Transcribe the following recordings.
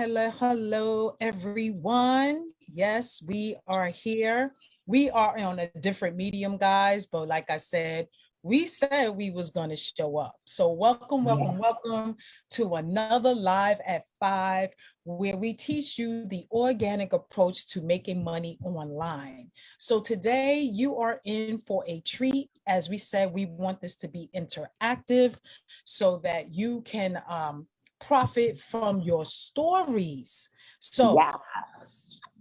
hello, hello, everyone. Yes, we are here. We are on a different medium, guys, but like I said, we said we was going to show up. So welcome to another Live at 5, where we teach you the organic approach to making money online. So today you are in for a treat. As we said, we want this to be interactive so that you can profit from your stories. So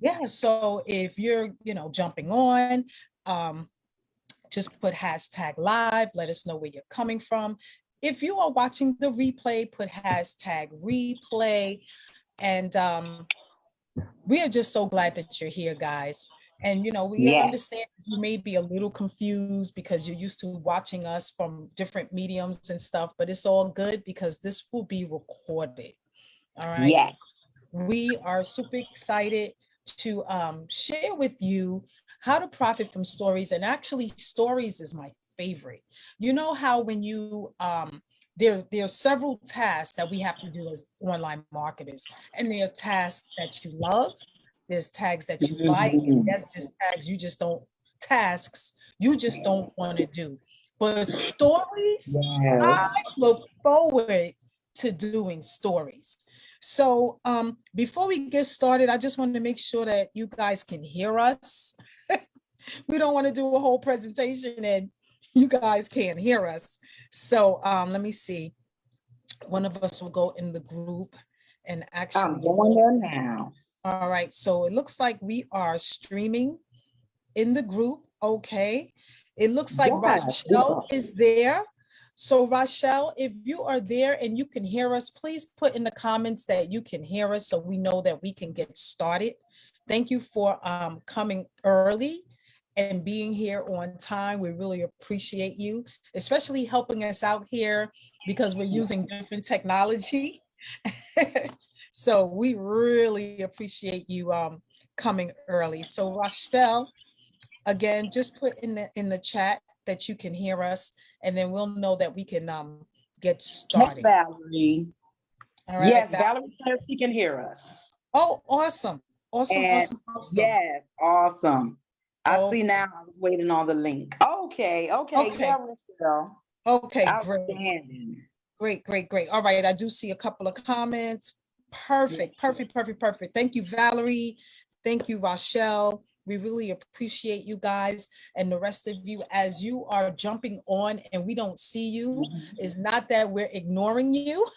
yeah, so if you're, jumping on, just put hashtag live, let us know where you're coming from. If you are watching the replay, put hashtag replay. And we are just so glad that you're here, guys. And, we understand you may be a little confused because you're used to watching us from different mediums and stuff, but it's all good because this will be recorded. All right. Yes. We are super excited to share with you how to profit from stories. And actually, stories is my favorite. You know how when you there are several tasks that we have to do as online marketers, and there are tasks that you love, there's tags that you like, and that's just tags you just don't want to do. But stories, I look forward to doing stories. So before we get started, I just wanted to make sure that you guys can hear us. We don't want to do a whole presentation and you guys can't hear us. So let me see. One of us will go in the group and actually. I'm going there now. All right. So it looks like we are streaming in the group. Okay. It looks like Rochelle is there. So Rochelle, if you are there and you can hear us, please put in the comments that you can hear us so we know that we can get started. Thank you for coming early and being here on time. We really appreciate you, especially helping us out here because we're using different technology. So we really appreciate you coming early. So Rochelle, again, just put in the chat that you can hear us, and then we'll know that we can get started. Hey, Valerie. All right, yes, Valerie says she can hear us. Oh, awesome. Awesome. Yes, awesome. I see now. I was waiting on the link. Okay. Yeah, Rochelle. Okay, great. All right, I do see a couple of comments. Perfect. Thank you, Valerie. Thank you, Rochelle. We really appreciate you guys and the rest of you as you are jumping on and we don't see you. It's not that we're ignoring you.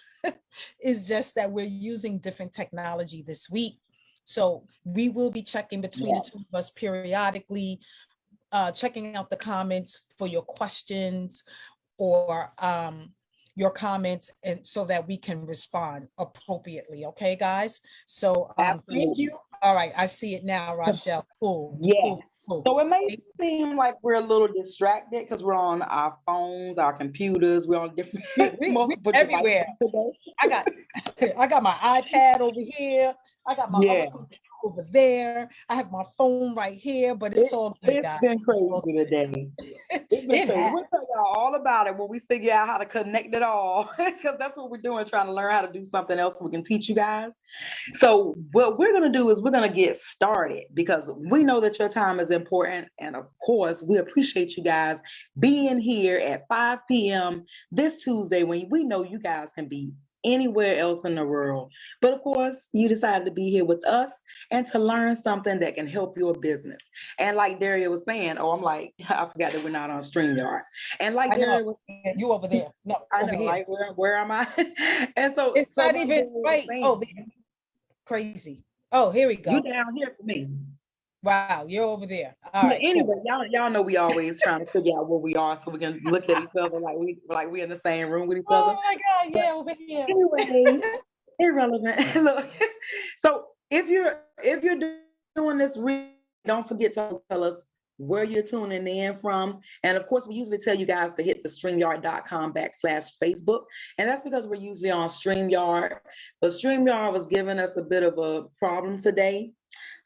It's just that we're using different technology this week. So we will be checking between the two of us periodically, checking out the comments for your questions or your comments, and so that we can respond appropriately. Okay, guys? So thank you. All right, I see it now, Rochelle. Cool. Yes. Cool. So it may seem like we're a little distracted because we're on our phones, our computers, we're on different multiple everywhere today. I got my iPad over here. I got my other computer over there. I have my phone right here, but it's all good, guys. It's been crazy today. It's been crazy. We'll tell y'all all about it when we figure out how to connect it all, because that's what we're doing, trying to learn how to do something else we can teach you guys. So what we're going to do is we're going to get started because we know that your time is important. And of course, we appreciate you guys being here at 5 p.m. this Tuesday when we know you guys can be anywhere else in the world. But of course, you decided to be here with us and to learn something that can help your business. And like Daria was saying, I forgot that we're not on StreamYard. And like Daria was saying, you over there. No, I know, like where am I? And so it's not even right. Oh, crazy. Oh, here we go. You down here for me. Wow, you're over there. All right. Anyway, cool. y'all know we always trying to figure out where we are so we can look at each other like we in the same room with each other. Oh my God, yeah, over here. Anyway, irrelevant. Look, so if you're doing this, don't forget to tell us where you're tuning in from. And of course, we usually tell you guys to hit the StreamYard.com/Facebook. And that's because we're usually on StreamYard. But StreamYard was giving us a bit of a problem today.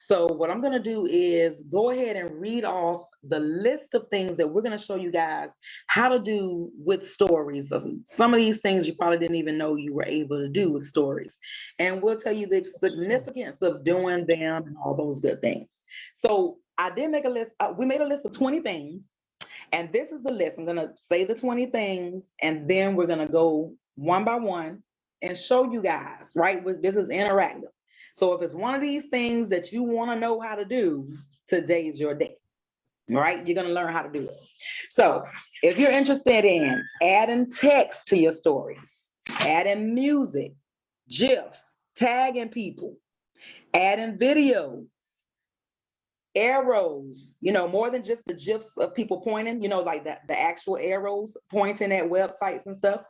So what I'm going to do is go ahead and read off the list of things that we're going to show you guys how to do with stories. Some of these things you probably didn't even know you were able to do with stories. And we'll tell you the significance of doing them and all those good things. So I did make a list. We made a list of 20 things. And this is the list. I'm going to say the 20 things, and then we're going to go one by one and show you guys, right? This is interactive. So if it's one of these things that you want to know how to do, today's your day, right? You're going to learn how to do it. So if you're interested in adding text to your stories, adding music, GIFs, tagging people, adding videos, arrows, more than just the GIFs of people pointing, like the actual arrows pointing at websites and stuff.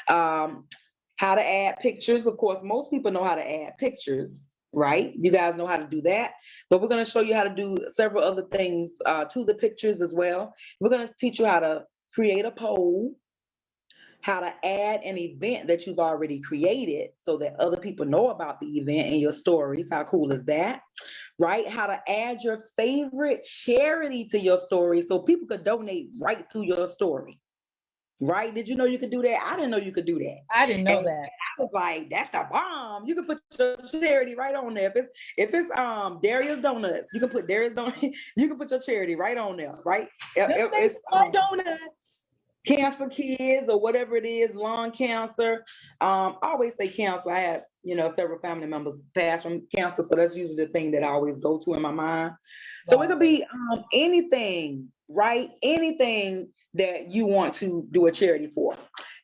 How to add pictures. Of course, most people know how to add pictures, right? You guys know how to do that, but we're going to show you how to do several other things to the pictures as well. We're going to teach you how to create a poll, how to add an event that you've already created so that other people know about the event in your stories. How cool is that? Right? How to add your favorite charity to your story so people could donate right through your story. Right? Did you know you could do that? I didn't know you could do that. I didn't know that. I was like, that's the bomb. You can put your charity right on there. If it's Darius Donuts, you can put Darius Donuts. You can put your charity right on there, right? It's donuts. Cancer kids or whatever it is, lung cancer. I always say cancer. I have, several family members pass from cancer, so that's usually the thing that I always go to in my mind. So it could be anything, right? Anything that you want to do a charity for.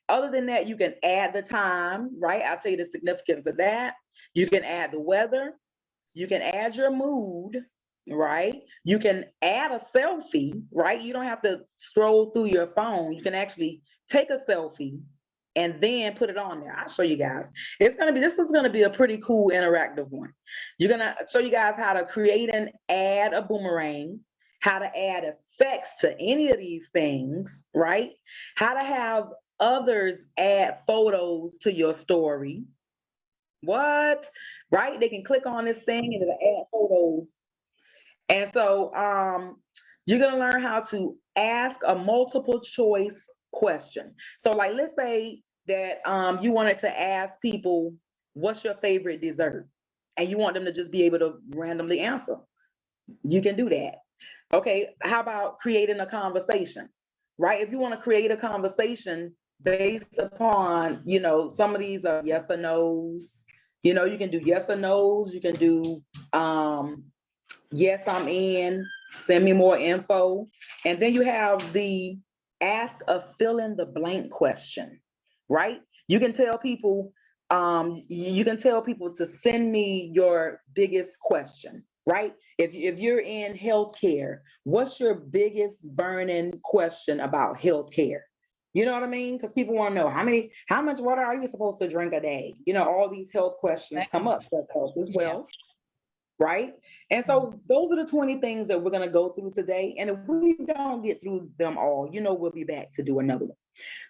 Other than that, you can add the time, right? I'll tell you the significance of that. You can add the weather. You can add your mood, right? You can add a selfie, right? You don't have to scroll through your phone. You can actually take a selfie and then put it on there. I'll show you guys. This is gonna be a pretty cool interactive one. You're gonna show you guys how to create and add a boomerang, how to add effects to any of these things, right? How to have others add photos to your story. What? Right? They can click on this thing and it'll add photos. And so you're going to learn how to ask a multiple choice question. So like, let's say that you wanted to ask people, what's your favorite dessert? And you want them to just be able to randomly answer. You can do that. Okay, how about creating a conversation, right? If you want to create a conversation based upon, some of these are yes or no's. You can do yes or no's. You can do yes, I'm in, send me more info. And then you have the ask a fill in the blank question, right? You can tell people to send me your biggest question, right? If you're in healthcare, what's your biggest burning question about healthcare? You know what I mean? Because people want to know how much water are you supposed to drink a day? All these health questions come up. So health is wealth, right? And so those are the 20 things that we're going to go through today. And if we don't get through them all, we'll be back to do another one.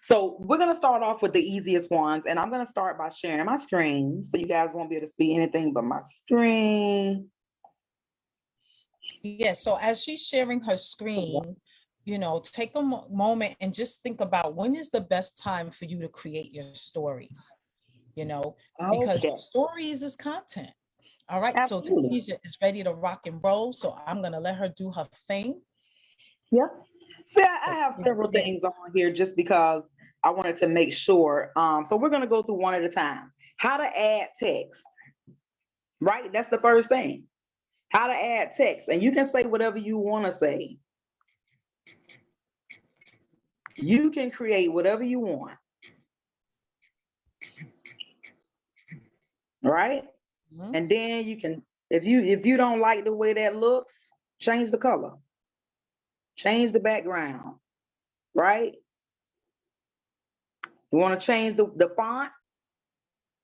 So we're going to start off with the easiest ones. And I'm going to start by sharing my screen so you guys won't be able to see anything but my screen. Yes. So as she's sharing her screen, take a moment and just think about when is the best time for you to create your stories, because your stories is content. All right. Absolutely. So Tanisha is ready to rock and roll. So I'm going to let her do her thing. Yep. See, I have several things on here just because I wanted to make sure. So we're going to go through one at a time. How to add text, right? That's the first thing. How to add text. And you can say whatever you want to say. You can create whatever you want. Right? Mm-hmm. And then you can, if you don't like the way that looks, change the color. Change the background. Right? You want to change the font?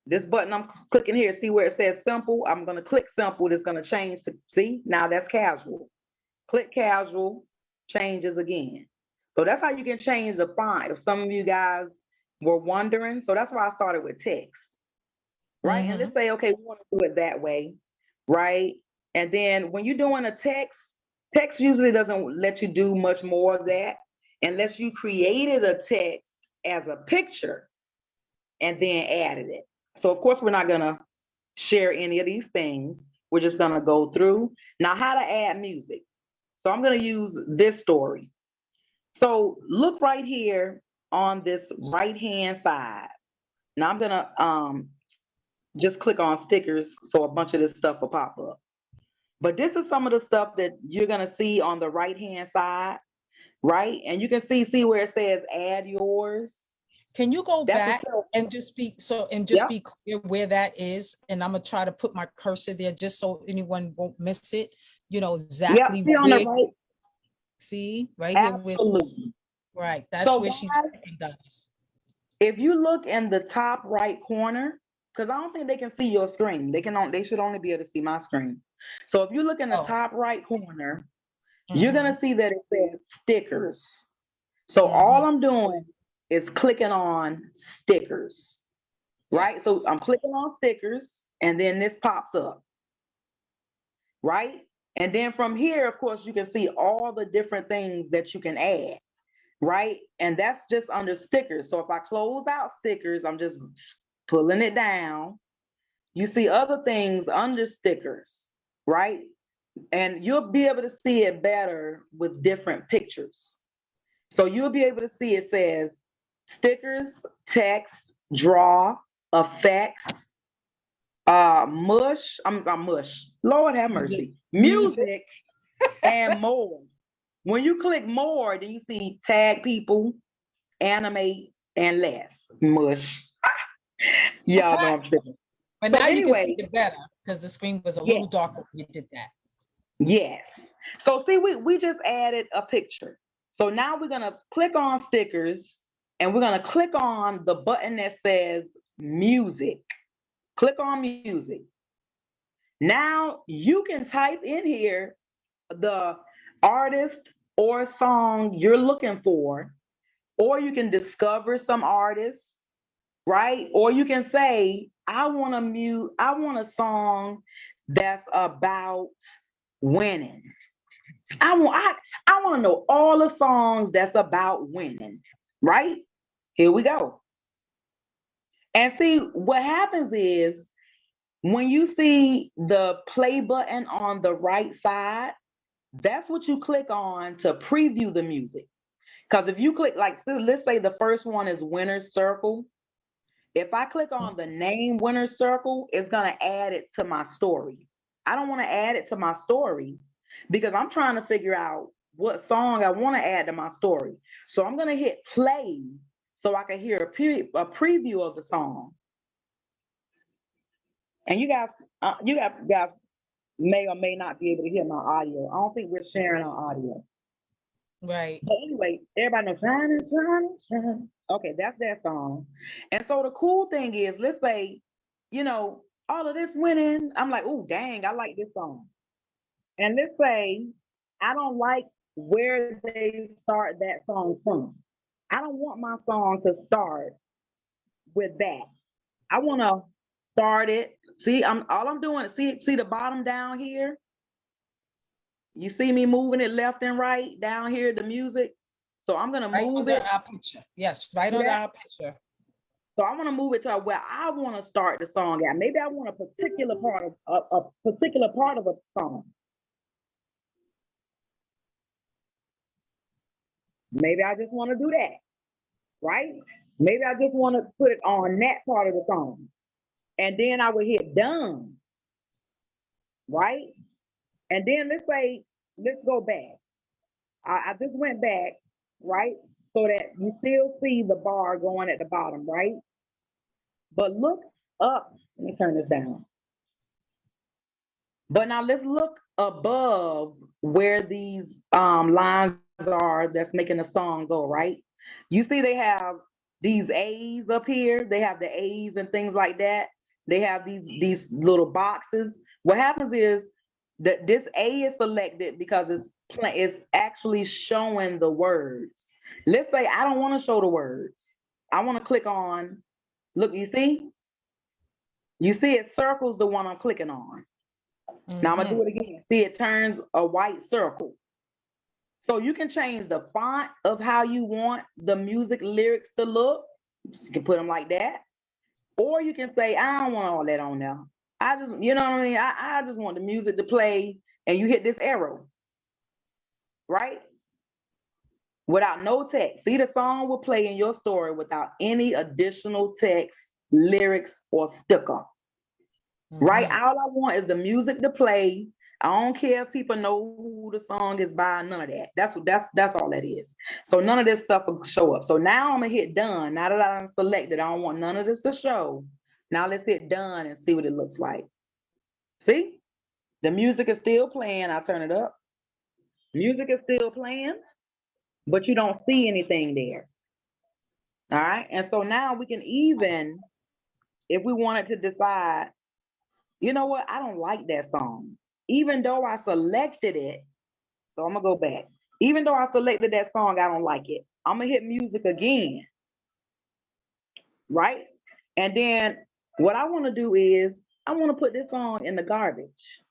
This button I'm clicking here, see where it says simple? I'm going to click simple. It's going to change to, see, now that's casual. Click casual, changes again. So that's how you can change the font if some of you guys were wondering. So that's why I started with text, right? Mm-hmm. And let's say, okay, we want to do it that way, right? And then when you're doing a text usually doesn't let you do much more of that unless you created a text as a picture and then added it. So of course, we're not gonna share any of these things. We're just gonna go through. Now, how to add music. So I'm gonna use this story. So look right here on this right-hand side. Now I'm gonna just click on stickers so a bunch of this stuff will pop up. But this is some of the stuff that you're gonna see on the right-hand side, right? And you can see where it says add yours. Can you go That's back a and just yeah. be clear where that is? And I'm gonna try to put my cursor there just so anyone won't miss it. You know Yep, exactly see on the where. right. See right here with Absolutely. right. That's So where she's guys, checking does. if you look in the top right corner, because I don't think they can see your screen. They should only be able to see my screen. So if you look in the Oh. top right corner, you're Mhm. gonna see that it says stickers. So all I'm doing is clicking on stickers, right? So Yes. I'm clicking on stickers and then this pops up, right? And then from here, of course, you can see all the different things that you can add, right? And that's just under stickers. So if I close out stickers, I'm just pulling it down. You see other things under stickers, right? And you'll be able to see it better with different pictures. So you'll be able to see it says stickers, text, draw, effects, mush. I'm mush. Lord have mercy. Music and more. When you click more, then you see tag people, animate, and less. Mush. Y'all know I'm tripping. But So now you can see anyway, it better because the screen was a yeah, little darker when you did that. yes. So see, we just added a picture. So now we're gonna click on stickers and we're gonna click on the button that says music. Click on music. Now you can type in here the artist or song you're looking for, or you can discover some artists, right? Or you can say, I want a song that's about winning. I want to know all the songs that's about winning, right? Here we go. And see what happens is when you see the play button on the right side, that's what you click on to preview the music. Because if you click, like, so let's say the first one is Winner's Circle. If I click on the name Winner's Circle, it's going to add it to my story. I don't want to add it to my story because I'm trying to figure out what song I want to add to my story. So I'm going to hit play so I can hear a preview of the song. And you guys may or may not be able to hear my audio. I don't think we're sharing our audio. Right. But anyway, everybody knows shine, shine, shine. Okay, that's that song. And so the cool thing is, let's say, all of this winning. I'm like, oh, dang, I like this song. And let's say I don't like where they start that song from. I don't want my song to start with that. I want to start it. See, I'm doing. See the bottom down here. You see me moving it left and right down here, the music. So I'm gonna Right move under it. our picture. Yes, right under our picture. So I want to move it to where I want to start the song at. Maybe I want a particular part of a song. Maybe I just want to do that, right? Maybe I just want to put it on that part of the song. And then I would hit done, right? And then let's go back. I just went back, right? So that you still see the bar going at the bottom, right? But look up. Let me turn this down. But now let's look above where these lines are that's making the song go, right? You see they have these A's up here. They have the A's and things like that. They have these little boxes. What happens is that this A is selected because it's actually showing the words. Let's say I don't want to show the words. I want to click on, look, you see? You see it circles the one I'm clicking on. Now I'm gonna do it again. See, it turns a white circle. So you can change the font of how you want the music lyrics to look. You can put them like that. Or you can say, I don't want all that on there. I just, you know what I mean? I just want the music to play, and you hit this arrow, right? Without no text. See, the song will play in your story without any additional text, lyrics, or sticker. Right? All I want is the music to play. I don't care if people know who the song is by, none of that. That's all that is. So none of this stuff will show up. So now I'm gonna hit done. Now that I'm selected, I don't want none of this to show. Now let's hit done and see what it looks like. See? The music is still playing. I'll turn it up. Music is still playing, but you don't see anything there. All right. And so now we can even, if we wanted to decide, you know what, I don't like that song. Even though I selected it, so I'm gonna go back. Even though I selected that song, I don't like it. I'm gonna hit music again, right? And then what I wanna do is, I wanna put this song in the garbage.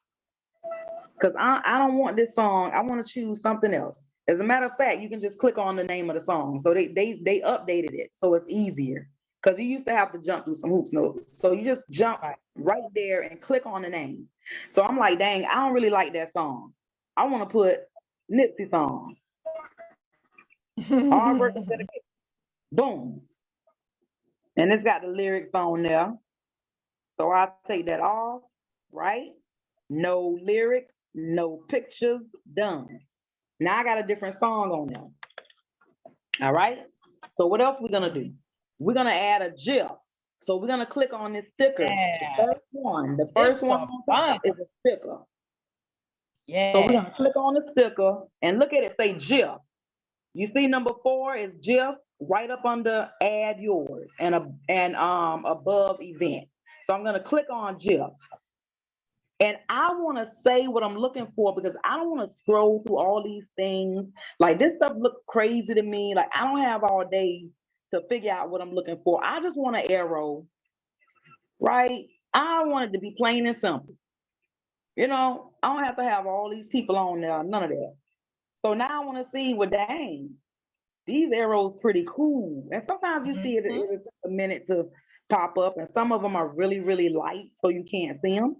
Because I don't want this song, I wanna choose something else. As a matter of fact, you can just click on the name of the song. So they updated it, so it's easier. Because you used to have to jump through some hoops notes. So you just jump right there and click on the name. So I'm like, dang, I don't really like that song. I want to put Nipsey song. Boom. And it's got the lyrics on there. So I'll take that off, right? No lyrics, no pictures, done. Now I got a different song on there. All right. So what else we're going to do? We're going to add a GIF. So we're going to click on this sticker. Yeah. The first one on top is a sticker. Yeah. So we're going to click on the sticker and look at it, say GIF. You see number 4 is GIF right up under add yours and above event. So I'm going to click on GIF. And I want to say what I'm looking for, because I don't want to scroll through all these things. Like, this stuff looks crazy to me. Like, I don't have all day to figure out what I'm looking for. I just want an arrow, right? I want it to be plain and simple. You know, I don't have to have all these people on there, none of that. So now I want to see, well, dang, these arrows pretty cool. And sometimes you see it takes a minute to pop up, and some of them are really, really light, so you can't see them.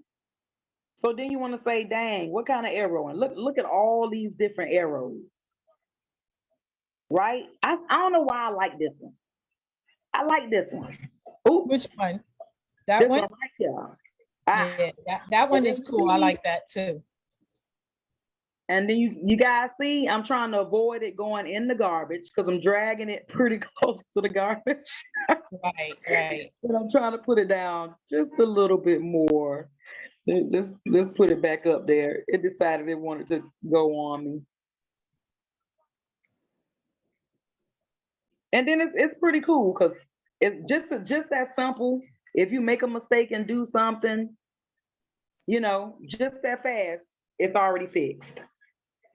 So then you want to say, dang, what kind of arrow? And look at all these different arrows, right? I don't know why I like this one. I like this one. Oops. Which one? That one? Right here. Yeah, that one is cool. I like that too. And then you guys see, I'm trying to avoid it going in the garbage because I'm dragging it pretty close to the garbage. Right. And I'm trying to put it down just a little bit more. Let's put it back up there. It decided it wanted to go on me. And then it's pretty cool because it's just that simple. If you make a mistake and do something, you know, just that fast, it's already fixed,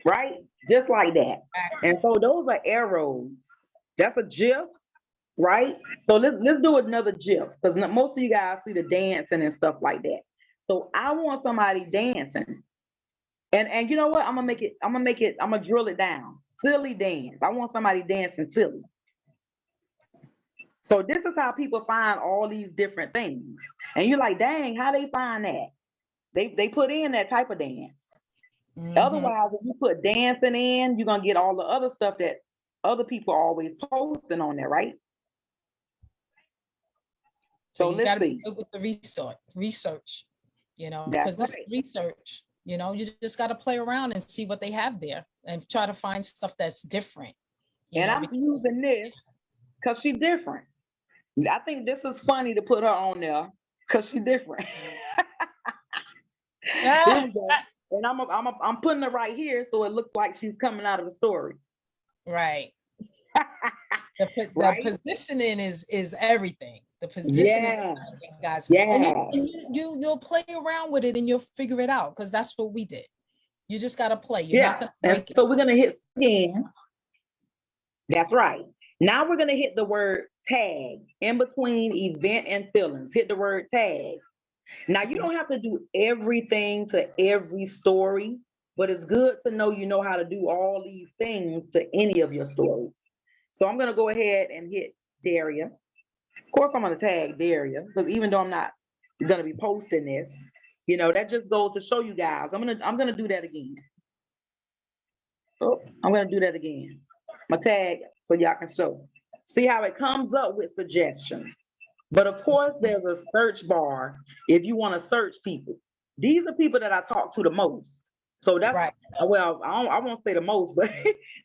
right? Just like that. And so those are arrows. That's a GIF, right? So let's do another GIF, because most of you guys see the dancing and stuff like that. So I want somebody dancing. And you know what? I'm gonna drill it down. Silly dance. I want somebody dancing silly. So this is how people find all these different things. And you're like, dang, how they find that? They put in that type of dance. Otherwise, if you put dancing in, you're gonna get all the other stuff that other people are always posting on there, right? So you gotta be good with the research. You know, because this is research, you know, you just got to play around and see what they have there and try to find stuff that's different. And I'm using this because she's different. I think this is funny to put her on there because she's different. And I'm putting her right here so it looks like she's coming out of the story. Right. The positioning is everything. The positioning, guys. Yeah. And you'll play around with it and you'll figure it out, because that's what we did. You just got to play. You're not gonna break it. So we're gonna hit again. That's right. Now we're gonna hit the word tag in between event and feelings. Hit the word tag. Now, you don't have to do everything to every story, but it's good to know you know how to do all these things to any of your stories. So I'm going to go ahead and hit Daria. Of course, I'm going to tag Daria because even though I'm not going to be posting this, you know, that just goes to show you guys. I'm gonna do that again. Oh, I'm gonna do that again. My tag so y'all can show. See how it comes up with suggestions. But of course, there's a search bar if you want to search people. These are people that I talk to the most. So that's Right. well, I won't say the most, but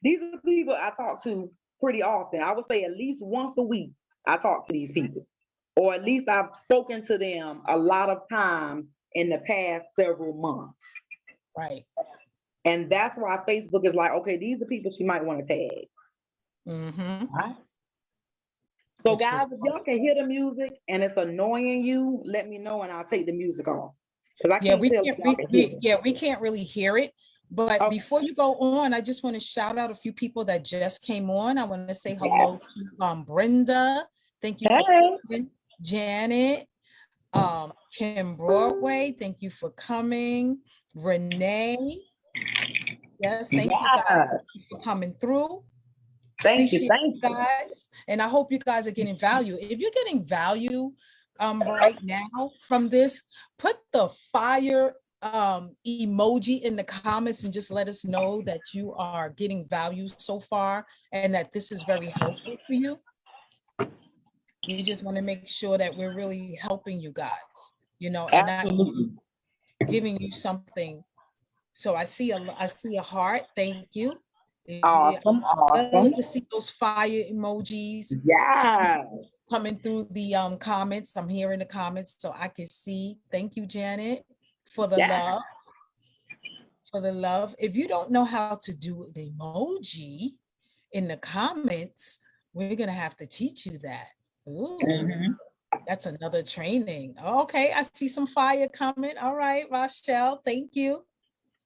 these are the people I talk to pretty often. I would say at least once a week I talk to these people, or at least I've spoken to them a lot of times in the past several months. Right. And that's why Facebook is like, okay, these are people she might want to tag. Mm-hmm. Right? So Which was guys, if y'all awesome. can hear the music and it's annoying you, let me know and I'll take the music off. Because I Yeah, can't we tell if can't y'all can hear it. yeah, we can't really hear it. But Okay. before you go on, I just want to shout out a few people that just came on. I want to say Yes. hello to Brenda. Thank you for Hey. coming. Janet, Kim Broadway, thank you for coming. Renee, yes, thank you guys Yeah. for coming through. Thank you. Appreciate Thank you you. guys. And I hope you guys are getting value. If you're getting value right now from this, put the fire emoji in the comments and just let us know that you are getting value so far and that this is very helpful for you. You just want to make sure that we're really helping you guys, you know, and not Absolutely. giving you something. So I see a heart. Thank you. Awesome. I love Awesome. to see those fire emojis Yeah. coming through the comments. I'm here in the comments so I can see. Thank you, Janet, for the Yeah. love. For the love. If you don't know how to do the emoji in the comments, we're gonna have to teach you that. Ooh, Mm-hmm. that's another training. Okay, I see some fire coming. All right, Rochelle, thank you.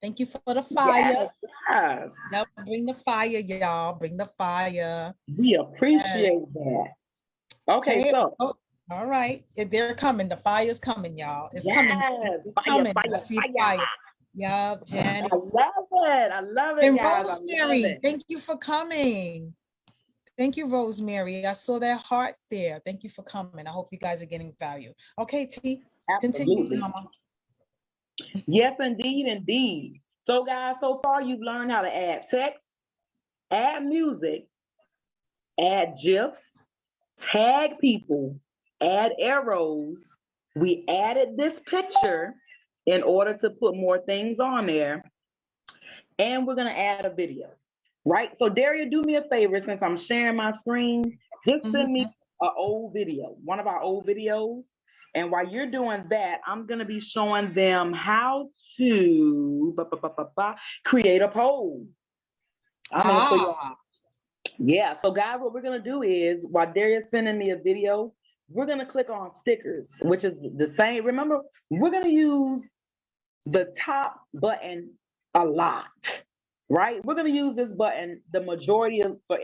Thank you for the fire. Yes. Yes. Now bring the fire, y'all. Bring the fire. We Yes. appreciate that. Okay, Okay, so so all right. They're coming. The fire's coming, y'all. It's coming. yes, It's fire, coming. I fire, see fire. fire. Yeah, Janet. I love it. I love it, And guys. I love Rosemary, it. thank you for coming. Thank you, Rosemary. I saw that heart there. Thank you for coming. I hope you guys are getting value. Okay, T, continue, Absolutely. Mama. Yes, indeed, indeed. So, guys, so far you've learned how to add text, add music, add GIFs, tag people, add arrows. We added this picture in order to put more things on there. And we're going to add a video, right? So, Daria, do me a favor since I'm sharing my screen, just send me an old video, one of our old videos. And while you're doing that, I'm going to be showing them how to create a poll. I'm going to show you. Yeah. So, guys, what we're going to do is while Daria's sending me a video, we're going to click on stickers, which is the same. Remember, we're going to use the top button a lot, right? We're going to use this button the majority of for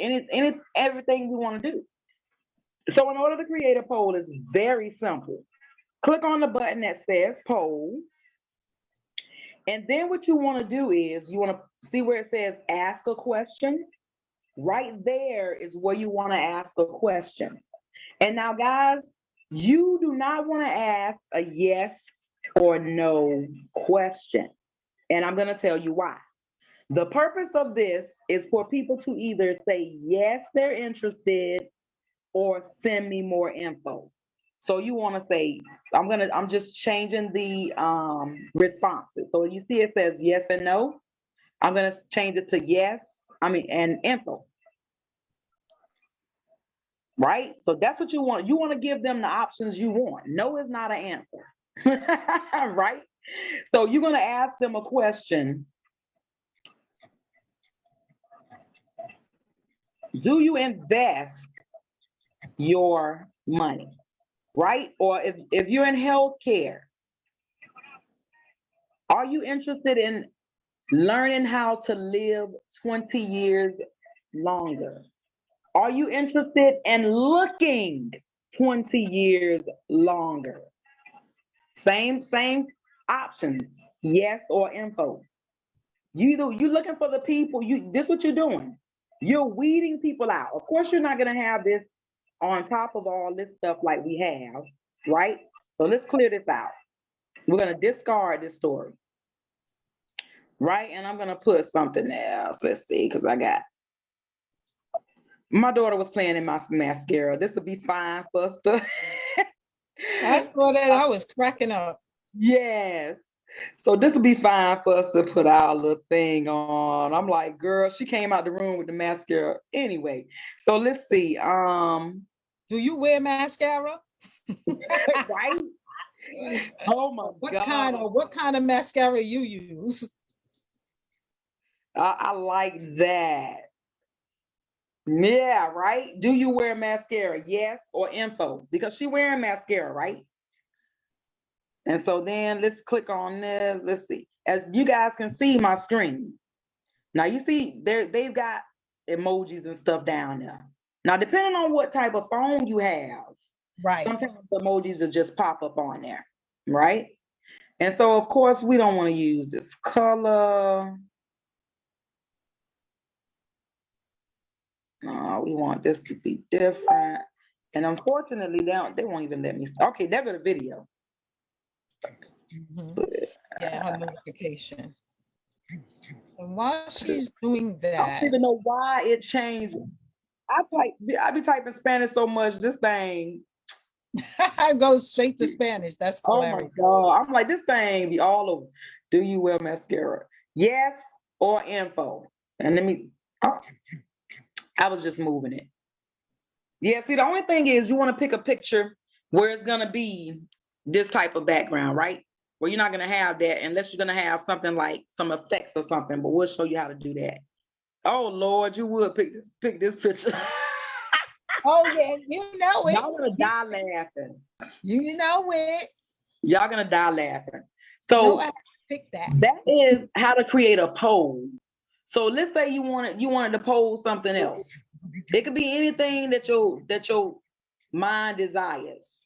everything we want to do. So, in order to create a poll, it's very simple. Click on the button that says poll. And then what you want to do is you want to see where it says ask a question. Right there is where you want to ask a question. And now, guys, you do not want to ask a yes or no question. And I'm going to tell you why. The purpose of this is for people to either say yes, they're interested, or send me more info. So you want to say, I'm just changing the responses. So you see it says yes and no. I'm gonna change it to yes, and info. Right? So that's what you want. You want to give them the options you want. No is not an answer. Right? So you're gonna ask them a question. Do you invest your money? Right? Or if you're in healthcare, are you interested in learning how to live 20 years longer? Are you interested in looking 20 years longer? Same options, yes or info. You looking for the people, this what you're doing. You're weeding people out. Of course, you're not gonna have this on top of all this stuff like we have, right? So let's clear this out. We're gonna discard this story, right? And I'm gonna put something else. Let's see, because my daughter was playing in my mascara. This would be fine for us to. I saw that. I was cracking up. Yes. So this would be fine for us to put our little thing on. I'm like, girl, she came out the room with the mascara anyway. So let's see. Do you wear mascara? Right? Oh my God. What kind of mascara you use? I like that. Yeah, right. Do you wear mascara? Yes or info? Because she wearing mascara, right? And so then let's click on this. Let's see. As you guys can see my screen. Now you see they've got emojis and stuff down there. Now, depending on what type of phone you have, right, sometimes the emojis will just pop up on there, right? And so of course we don't want to use this color. No, we want this to be different. And unfortunately, they won't even let me. Okay, there go the video. Mm-hmm. Yeah, her notification. And while she's doing that, I don't even know why it changed. I be typing Spanish so much, this thing. I go straight to Spanish. That's hilarious. Oh my God. I'm like, this thing be all over. Do you wear mascara? Yes or info? And I was just moving it. Yeah, see, the only thing is you want to pick a picture where it's going to be this type of background, right? Where you're not going to have that unless you're going to have something like some effects or something, but we'll show you how to do that. Oh, Lord, you would pick this picture. Oh, yeah, you know it. Y'all going to die laughing. You know it. Y'all going to die laughing. So I pick that. That is how to create a poll. So let's say you wanted to poll something else. It could be anything that your mind desires.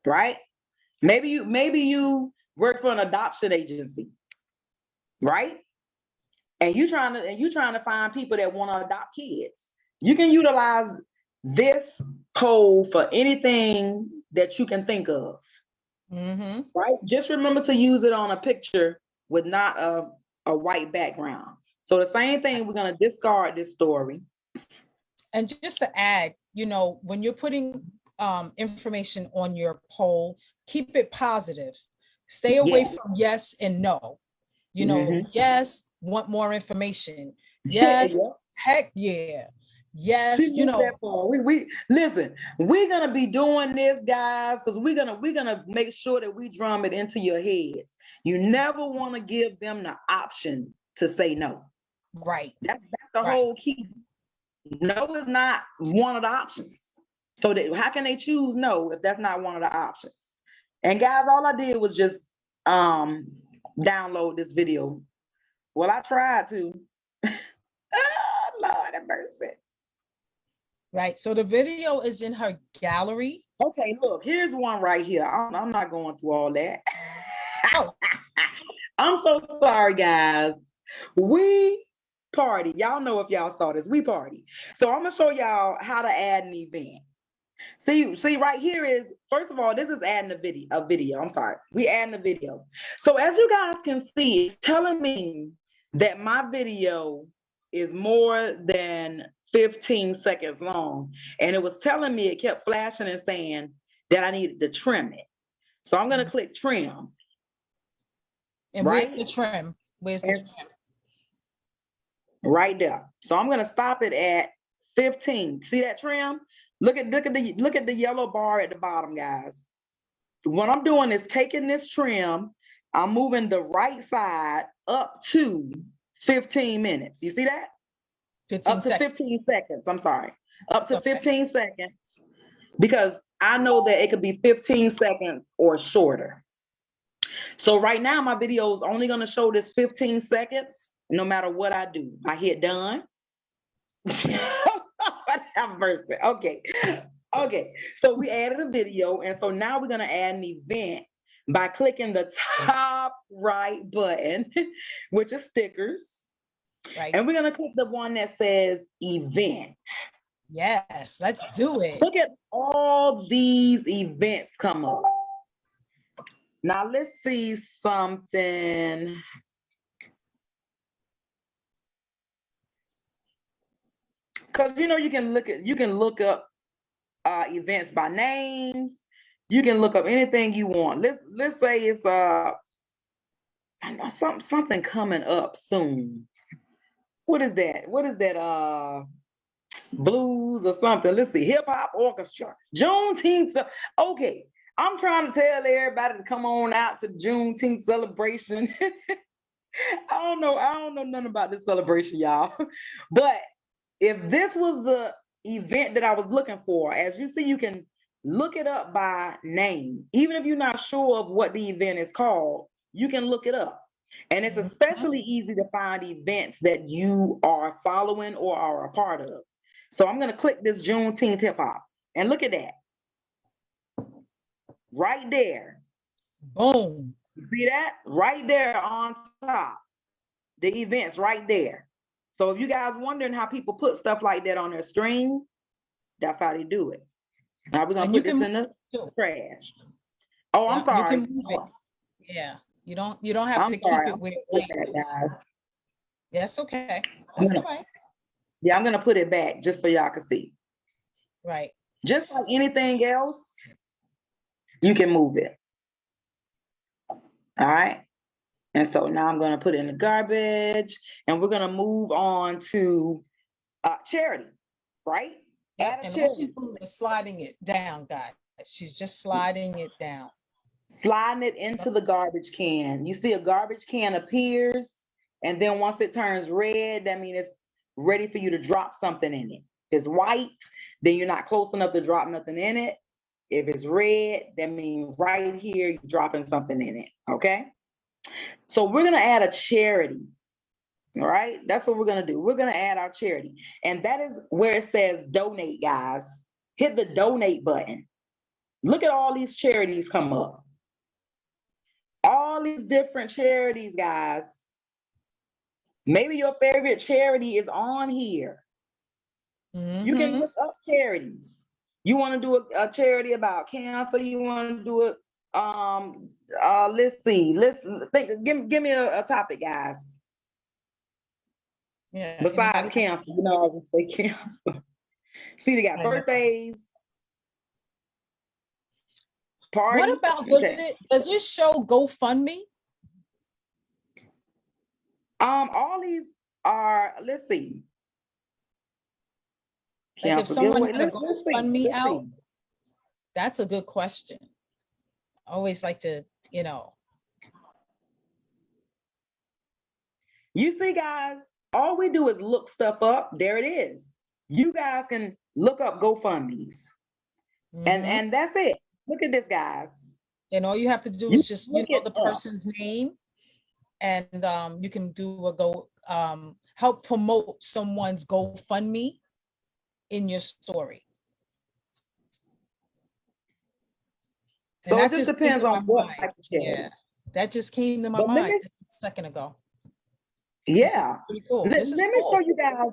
Right? Maybe you work for an adoption agency, right? And you trying to find people that want to adopt kids. You can utilize this poll for anything that you can think of. Mm-hmm. Right? Just remember to use it on a picture with not a white background. So the same thing, we're going to discard this story. And just to add, when you're putting information on your poll, keep it positive. Stay away from yes and no. Yes, want more information. Yes, heck yeah. Yes, we listen, we're gonna be doing this, guys, because we're gonna make sure that we drum it into your heads. You never want to give them the option to say no. Right. That's the whole key. No is not one of the options. So how can they choose no if that's not one of the options? And guys, all I did was just download this video. Well, I tried to. Oh, Lord have mercy. Right. So the video is in her gallery. Okay, look, here's one right here. I'm not going through all that. Oh. I'm so sorry, guys. We party. Y'all know if y'all saw this, we party. So I'm gonna show y'all how to add an event. See, right here is, first of all, this is adding a video. I'm sorry. We adding a video. So as you guys can see, it's telling me that my video is more than 15 seconds long. And it was telling me, it kept flashing and saying that I needed to trim it. So I'm gonna click trim. And right? Where's the trim? Where's the trim? Right there. So I'm gonna stop it at 15. See that trim? Look at the yellow bar at the bottom, guys. What I'm doing is taking this trim, I'm moving the right side up to 15 minutes. You see that? 15 up to 15 seconds. I'm sorry. up to 15 seconds, because I know that it could be 15 seconds or shorter. So right now, my video is only going to show this 15 seconds, no matter what I do. I hit done. Have mercy. Okay. Okay. So we added a video. And so now we're going to add an event by clicking the top right button, which is stickers. Right. And we're going to click the one that says event. Yes, let's do it. Look at all these events come up. Now let's see something. Because you know you can look up events by names. You can look up anything you want. Let's say it's something coming up soon. What is that? What is that? Blues or something. Let's see. Hip hop orchestra. Juneteenth. Okay. I'm trying to tell everybody to come on out to Juneteenth celebration. I don't know nothing about this celebration, y'all. But if this was the event that I was looking for, as you see, you can look it up by name. Even if you're not sure of what the event is called, you can look it up. And it's especially easy to find events that you are following or are a part of. So I'm going to click this Juneteenth hip hop and look at that. Right there. Boom. See that? Right there on top. The events right there. So if you guys wondering how people put stuff like that on their screen, that's how they do it. Now we're going to put this in the trash. Oh, I'm sorry. You can move it. Yeah. You don't have to keep it where it is. Yes, okay. That's okay. Yeah, I'm going to put it back just so y'all can see. Right. Just like anything else, you can move it. All right. And so now I'm going to put it in the garbage, and we're going to move on to charity, right? Yeah, and she's sliding it down, guys. She's just sliding it down. Sliding it into the garbage can. You see a garbage can appears, and then once it turns red, that means it's ready for you to drop something in it. If it's white, then you're not close enough to drop nothing in it. If it's red, that means right here, you're dropping something in it, okay? So we're going to add a charity, all right? That's what we're going to do. We're going to add our charity. And that is where it says donate, guys. Hit the donate button. Look at all these charities come up. All these different charities, guys. Maybe your favorite charity is on here. Mm-hmm. You can look up charities. You want to do a charity about cancer? You want to do it? Let's see. Let's think. Give me a topic, guys. Yeah. Besides cancer, you know, I would say cancer. See, they got birthdays. Party. What about does it show GoFundMe? All these are. Let's see. Like if someone had a GoFundMe out, that's a good question. I always like to, you know. You see, guys, all we do is look stuff up. There it is. You guys can look up GoFundMes. And that's it. Look at this, guys. And all you have to do is just the person's name, and you can do help promote someone's GoFundMe in your story. So it just depends on what type of charity. Yeah, that just came to my mind just a second ago. Yeah. Cool. Let me show you guys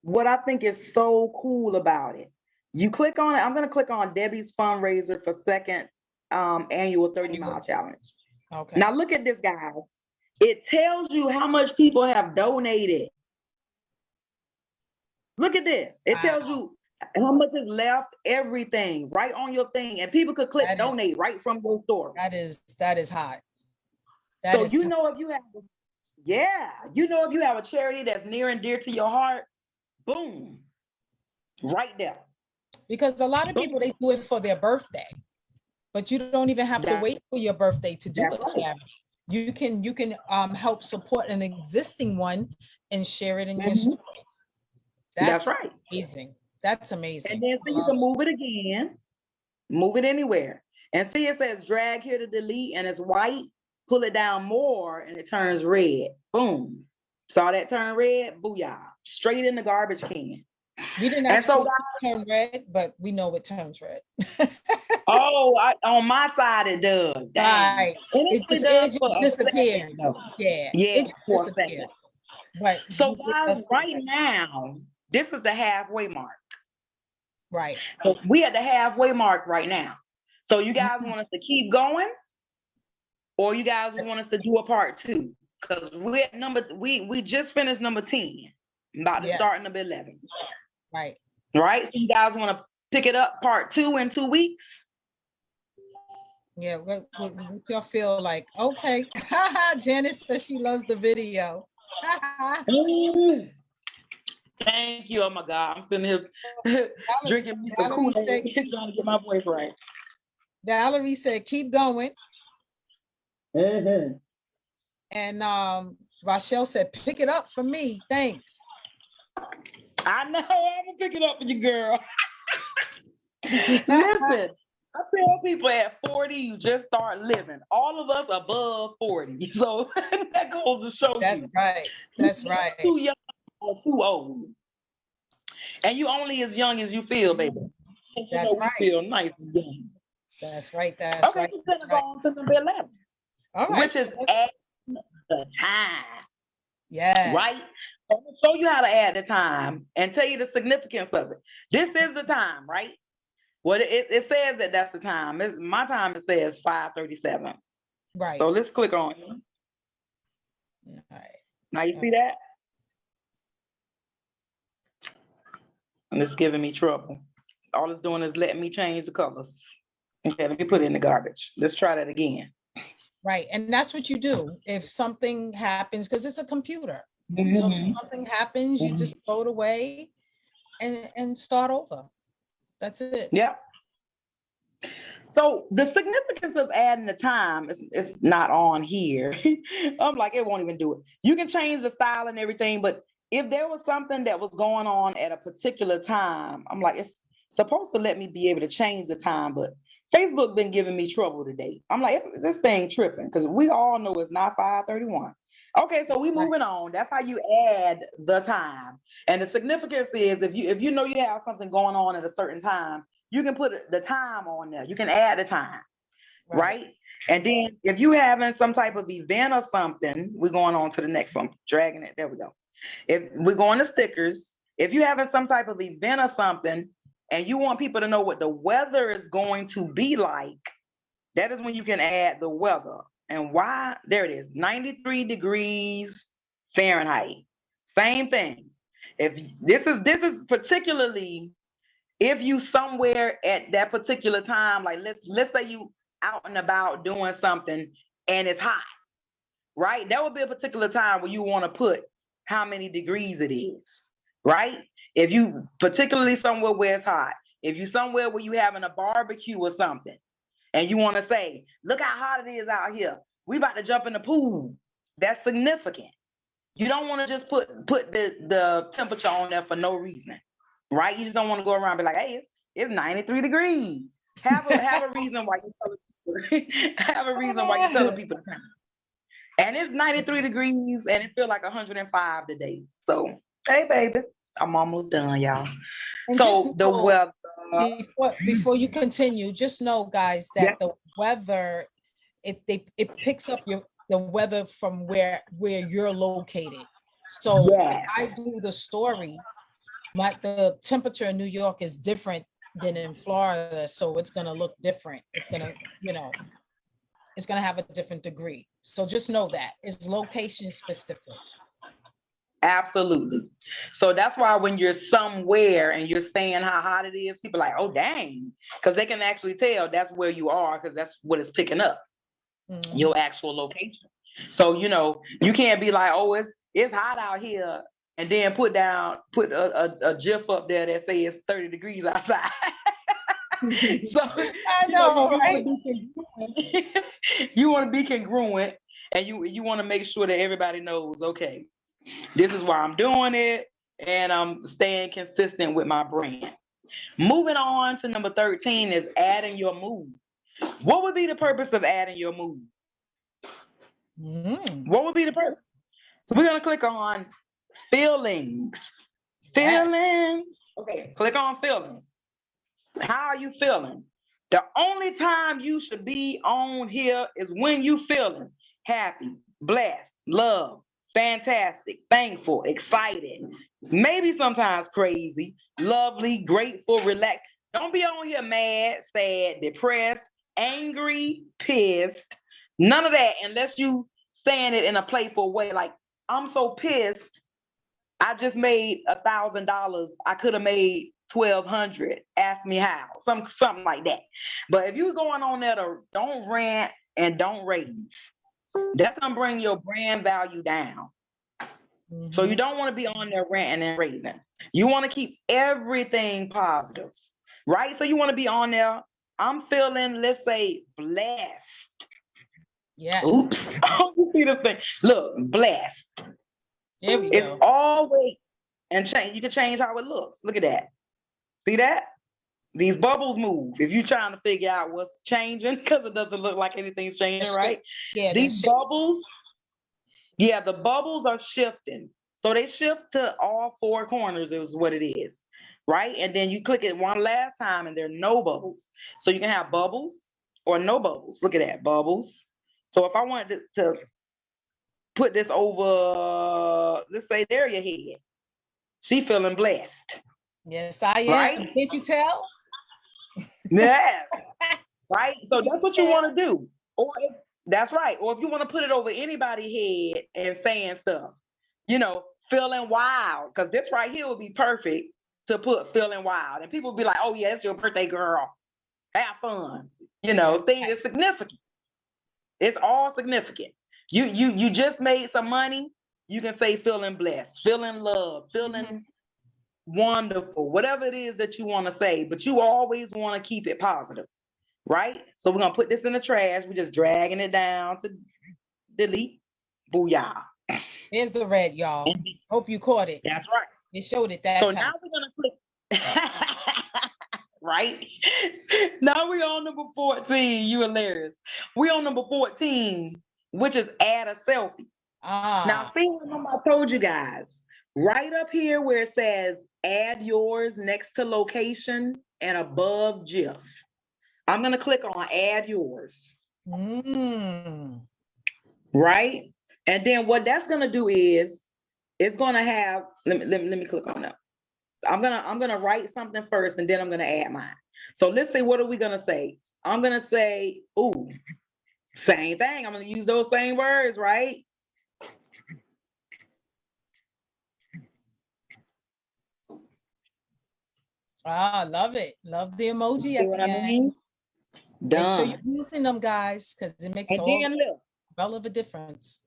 what I think is so cool about it. You click on it. I'm going to click on Debbie's fundraiser for second annual 30-mile challenge. Okay. Now look at this, guys. It tells you how much people have donated. Look at this. It tells you how much is left, everything right on your thing, and people could click donate right from your store. That is hot. So you know if you have a charity that's near and dear to your heart, boom, right there. Because a lot of people, they do it for their birthday, but you don't even have to wait for your birthday to do a charity. You can help support an existing one and share it in your stories. That's right. Amazing. That's amazing. And then so you can move it again, move it anywhere. And see, it says drag here to delete, and it's white. Pull it down more, and it turns red. Boom. Saw that turn red? Booyah. Straight in the garbage can. We didn't actually turn red, but we know it turns red. On my side it does. Right. It just disappeared. Yeah. It just disappeared. Right. So guys, right now, this is the halfway mark. Right. So we at the halfway mark right now. So you guys want us to keep going, or you guys want us to do a part 2? Because we're at we just finished number 10. I'm about to start number 11. Right. Right. So you guys want to pick it up part 2 in 2 weeks? Yeah, what y'all feel like? Okay. Janice says she loves the video. Thank you. Oh my God. I'm sitting here drinking me some Kool-Aid, trying to get my voice right. Valerie said, keep going. And Rochelle said, pick it up for me. Thanks. I know. I'm going to pick it up for you, girl. Listen. I tell people at 40, you just start living. All of us above 40. So that goes to show That's you. Right. That's right. Too young or too old. And you only as young as you feel, baby. That's right. You feel nice and young. That's right. That's right. Okay, we're going to go on to number 11. All right. Which is add the time. Yeah. Right? I'm going to show you how to add the time and tell you the significance of it. This is the time, right? Well, it says that that's the time. My time, it says 5:37. Right. So let's click on it. All right. Now you see that? And it's giving me trouble. All it's doing is letting me change the colors. Okay, let me put it in the garbage. Let's try that again. Right. And that's what you do. If something happens, because it's a computer. So if something happens, you just throw it away and start over. That's it. Yep. So the significance of adding the time is not on here. I'm like, it won't even do it. You can change the style and everything, but if there was something that was going on at a particular time, I'm like, it's supposed to let me be able to change the time, but Facebook been giving me trouble today. I'm like, this thing tripping, because we all know it's not 5:31. Okay, so we moving on. That's how you add the time. And the significance is if you know you have something going on at a certain time, you can put the time on there. You can add the time, right? And then if you having some type of event or something, we're going on to the next one. Dragging it. There we go. If we're going to stickers, if you're having some type of event or something, and you want people to know what the weather is going to be like, that is when you can add the weather. And why? There it is, 93 degrees Fahrenheit. Same thing. If this is particularly if you somewhere at that particular time, like let's say you out and about doing something and it's hot, right? That would be a particular time where you want to put how many degrees it is, right? If you particularly somewhere where it's hot, if you somewhere where you having a barbecue or something, and you want to say, look how hot it is out here. We about to jump in the pool. That's significant. You don't want to just put the temperature on there for no reason, right? You just don't want to go around and be like, hey, it's 93 degrees. Have a reason why you're telling people the time. And it's 93 degrees and it feels like 105 today. So, hey, baby, I'm almost done, y'all. And so the weather. Before you continue, just know, guys, that the weather, it picks up the weather from where you're located. So I do the story, the temperature in New York is different than in Florida, so it's gonna look different. It's gonna, it's gonna have a different degree. So just know that it's location specific. Absolutely. So that's why when you're somewhere and you're saying how hot it is, people are like, oh, dang, because they can actually tell that's where you are, because that's what it's picking up, your actual location. So, you can't be like, oh, it's hot out here, and then put a GIF up there that says 30 degrees outside. So I know, right? You want to be congruent, and you want to make sure that everybody knows, okay, this is why I'm doing it. and I'm staying consistent with my brand. Moving on to number 13 is adding your mood. What would be the purpose of adding your mood? What would be the purpose? So we're going to click on feelings. Feelings. Okay, click on feelings. How are you feeling? The only time you should be on here is when you feeling happy, blessed, love, fantastic, thankful, excited, maybe sometimes crazy, lovely, grateful, relaxed. Don't be on here mad, sad, depressed, angry, pissed. None of that unless you saying it in a playful way. Like, I'm so pissed. I just made $1,000. I could have made 1,200. Ask me how. Something like that. But if you're going on there to don't rant and don't rage, that's gonna bring your brand value down. So you don't want to be on there ranting and raving. You want to keep everything positive, right? So you want to be on there. I'm feeling, let's say, blessed. Yes. Oops. You see the thing? Look, blessed. There we it's go. Always, and change. You can change how it looks. Look at that. See that? These bubbles move. If you're trying to figure out what's changing, because it doesn't look like anything's changing, right? Yeah. These bubbles, yeah, the bubbles are shifting. So they shift to all four corners is what it is, right? And then you click it one last time and there are no bubbles. So you can have bubbles or no bubbles. Look at that, bubbles. So if I wanted to put this over, let's say there your head. She feeling blessed. Yes, I am. Right? Can't you tell? Yes. Right? So that's what you want to do. That's right. Or if you want to put it over anybody's head and saying stuff, feeling wild. Because this right here would be perfect to put feeling wild. And people will be like, oh, yeah, it's your birthday, girl. Have fun. Thing is significant. It's all significant. You just made some money. You can say feeling blessed, feeling loved, feeling wonderful, whatever it is that you want to say, but you always want to keep it positive, right? So we're going to put this in the trash. We're just dragging it down to delete. Booyah. Here's the red, y'all. Hope you caught it. That's right. It showed it that time. So now we're going to click. Right? Now we're on number 14. You hilarious. We're on number 14, which is add a selfie. Now, see, remember I told you guys, right up here where it says add yours next to location and above GIF. I'm going to click on add yours. Right? And then what that's going to do is it's going to have, let me click on that. I'm gonna write something first and then I'm gonna add mine. So let's say, what are we gonna say? I'm gonna say, ooh, same thing. I'm gonna use those same words, right? Love it. Love the emoji at the end. Done. Make sure you're using them, guys, because it makes world of a difference.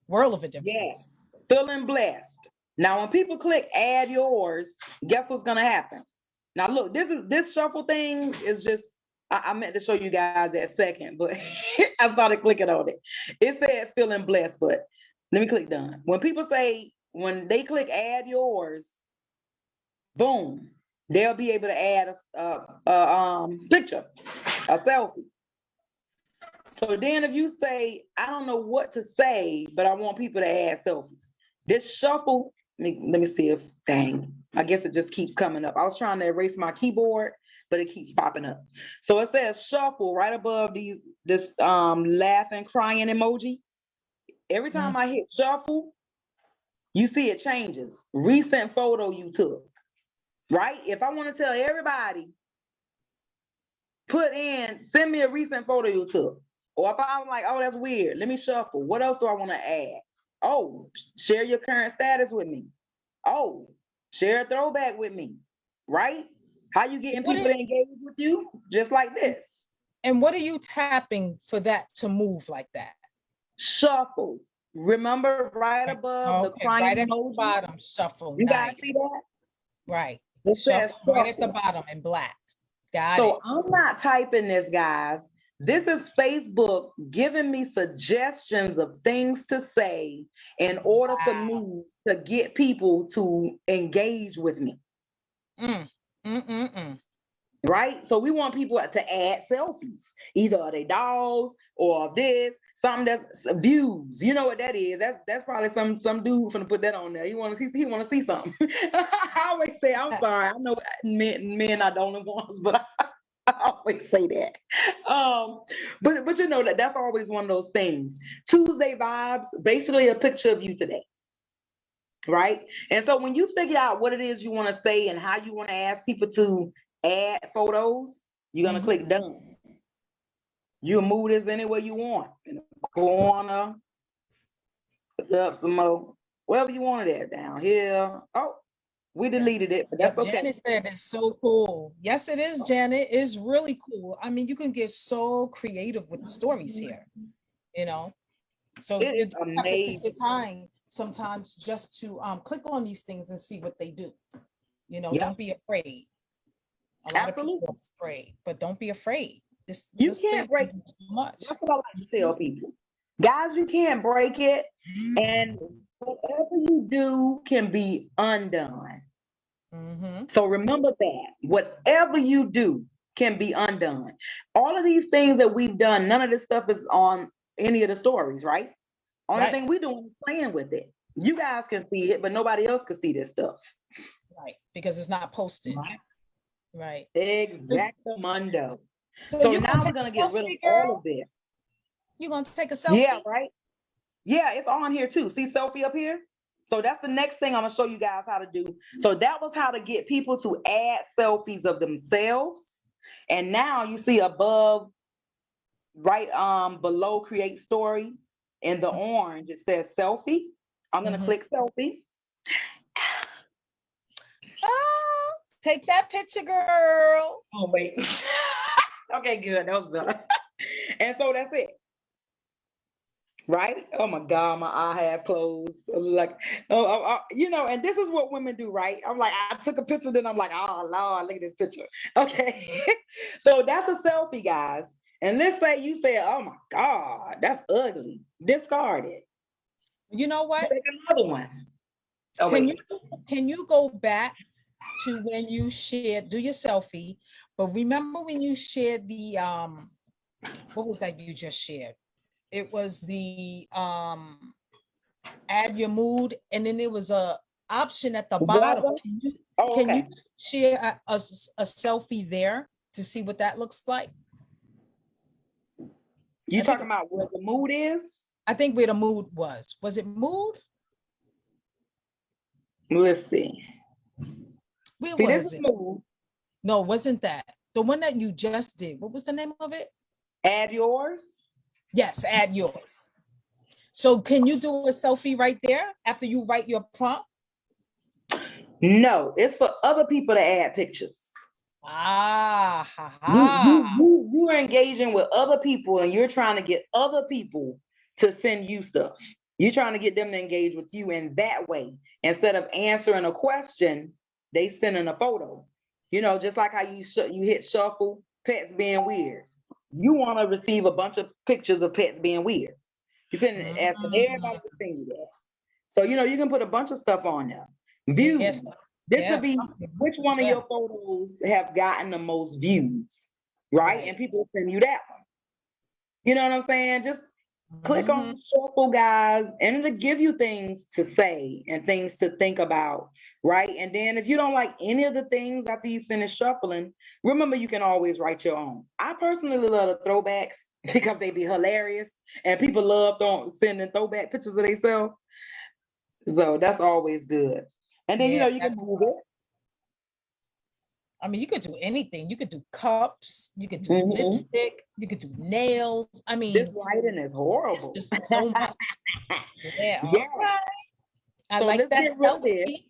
Yes. Feeling blessed. Now, when people click add yours, guess what's gonna happen? Now, look, this shuffle thing is just, I meant to show you guys that second, but I started clicking on it. It said feeling blessed, but let me click done. When people say, when they click add yours, boom, they'll be able to add a picture, a selfie. So then if you say, I don't know what to say, but I want people to add selfies. This shuffle, let me see if, dang, I guess it just keeps coming up. I was trying to erase my keyboard, but it keeps popping up. So it says shuffle right above this laughing, crying emoji. Every time I hit shuffle, you see it changes. Recent photo you took, right? If I want to tell everybody, send me a recent photo you took. Or if I'm like, oh, that's weird, let me shuffle. What else do I want to add? Oh, share your current status with me. Oh, share a throwback with me, right? How you getting people to engage with you? Just like this. And what are you tapping for that to move like that? Shuffle. Remember right above the crying right at emoji? The bottom, shuffle. You guys see that? Right. It says right at the bottom in black. Got it. So I'm not typing this, guys. This is Facebook giving me suggestions of things to say in order for me to get people to engage with me. Right? So we want people to add selfies, either of their dogs or of this, something that's views. You know what that is? That's probably some dude finna put that on there. He wanna see something. I always say, I'm sorry, I know men are the only ones, but I always say that. But you know that's always one of those things. Tuesday vibes, basically a picture of you today. Right? And so when you figure out what it is you want to say and how you want to ask people to add photos, you're going to click done. You'll move this anywhere you want. In the corner, put up some more, wherever you want it at, down here. Oh, we deleted it, but that's okay. Janet said it's so cool. Yes, it is, Janet. It's really cool. I mean, you can get so creative with the stories here, you know. So you have to take the time sometimes just to click on these things and see what they do. You know, don't be afraid. A lot of people are afraid, but don't be afraid. You can't break much. That's what I like to tell people. Guys, you can't break it. And whatever you do can be undone. So remember that. Whatever you do can be undone. All of these things that we've done, none of this stuff is on any of the stories, right? Only thing we're doing is playing with it. You guys can see it, but nobody else can see this stuff. Right, because it's not posted. Right. Exactamundo. So now we're going to get rid of all of this. You're going to take a selfie? Yeah, right? Yeah, it's on here too. See selfie up here? So that's the next thing I'm going to show you guys how to do. So that was how to get people to add selfies of themselves. And now you see above, right below create story, in the orange, it says selfie. I'm going to click selfie. Oh, take that picture, girl. Oh, wait. Okay, good. That was better. And so that's it. Right? Oh my God, my eye have closed. Like, you know, and this is what women do, right? I'm like, I took a picture, then I'm like, oh Lord, look at this picture. Okay. So that's a selfie, guys. And let's say you say, oh my God, that's ugly. Discard it. You know what? Take another one. Oh, can you go back to when you shared, do your selfie, but remember when you shared the, what was that you just shared? It was the add your mood, and then there was a option at the bottom. Can you share a selfie there to see what that looks like? You talking about where the mood is? I think where the mood was. Was it mood? Let's see. Where was it? Mood. No, wasn't that. The one that you just did. What was the name of it? Add yours? Yes, add yours. So can you do a selfie right there after you write your prompt? No, it's for other people to add pictures. You are engaging with other people and you're trying to get other people to send you stuff. You're trying to get them to engage with you in that way. Instead of answering a question, they send in a photo. You know, just like how you hit shuffle, pets being weird. You want to receive a bunch of pictures of pets being weird. You're sending asking everybody to send you that. So, you know, you can put a bunch of stuff on there. Views. Yes. This would be which one of your photos have gotten the most views, right? And people send you that one. You know what I'm saying? Just click on shuffle, guys, and it'll give you things to say and things to think about, right? And then if you don't like any of the things after you finish shuffling, remember you can always write your own. I personally love the throwbacks because they be hilarious and people love sending throwback pictures of themselves. So that's always good. And then, you know, you can move it. I mean, you could do anything. You could do cups. You could do lipstick. You could do nails. I mean, this lighting is horrible. It's just so much. Yeah. All right. I like that selfie.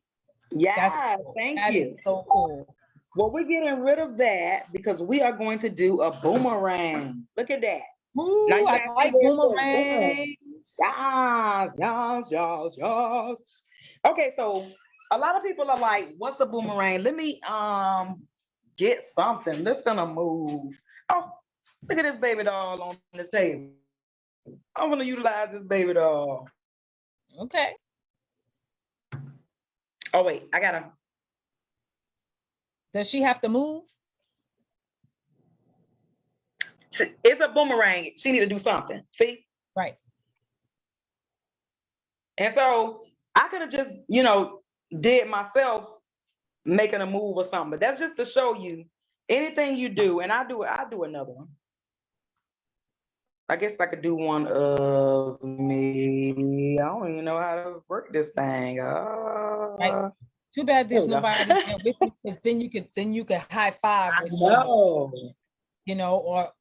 Yeah, thank you. That is so cool. Well, we're getting rid of that because we are going to do a boomerang. Look at that. Ooh, now I like boomerangs. Yes. Okay, so a lot of people are like, what's a boomerang? Let me get something. Let's send a move. Oh, Look at this baby doll on the table. I'm gonna utilize this baby doll. Okay. Oh wait, I gotta. Does she have to move? It's a boomerang. She need to do something. See? Right. And so I could have just, did myself making a move or something. But that's just to show you anything you do, and I'll do another one. I guess I could do one of me. I don't even know how to work this thing. Right. Too bad there's nobody there with you, because then you could high five with somebody,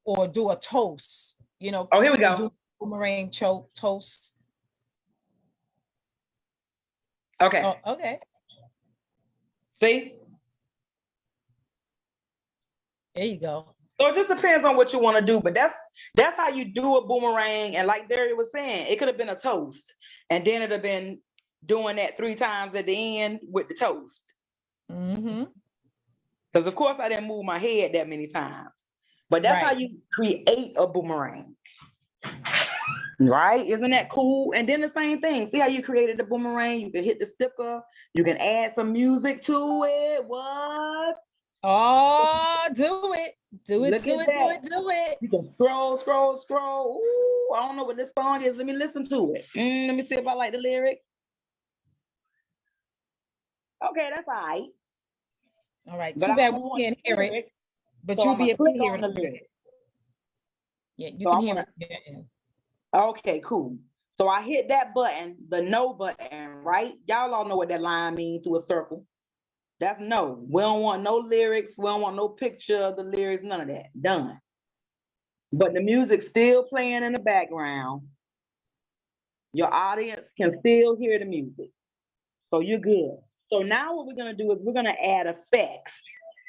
or do a toast. Oh, here we go. Do boomerang toast. Okay. Oh, okay. See? There you go. So it just depends on what you want to do, but that's how you do a boomerang. And like Daria was saying, it could have been a toast, and then it'd have been doing that 3 times at the end with the toast. Mm-hmm. Because of course I didn't move my head that many times, but that's how you create a boomerang, right? Isn't that cool? And then the same thing. See how you created the boomerang? You can hit the sticker. You can add some music to it. What? Oh, do it. Do it, Look do at it, that. do it. You can scroll. Ooh, I don't know what this song is. Let me listen to it. Let me see if I like the lyrics. Okay, that's all right. All right. Too bad we can't hear it, but you'll be able to hear it. Yeah, you can hear it. Okay, cool. So I hit that button, the no button, right? Y'all all know what that line means through a circle. That's no. We don't want no lyrics. We don't want no picture of the lyrics, none of that. Done. But the music's still playing in the background. Your audience can still hear the music. So you're good. So now what we're going to do is we're going to add effects.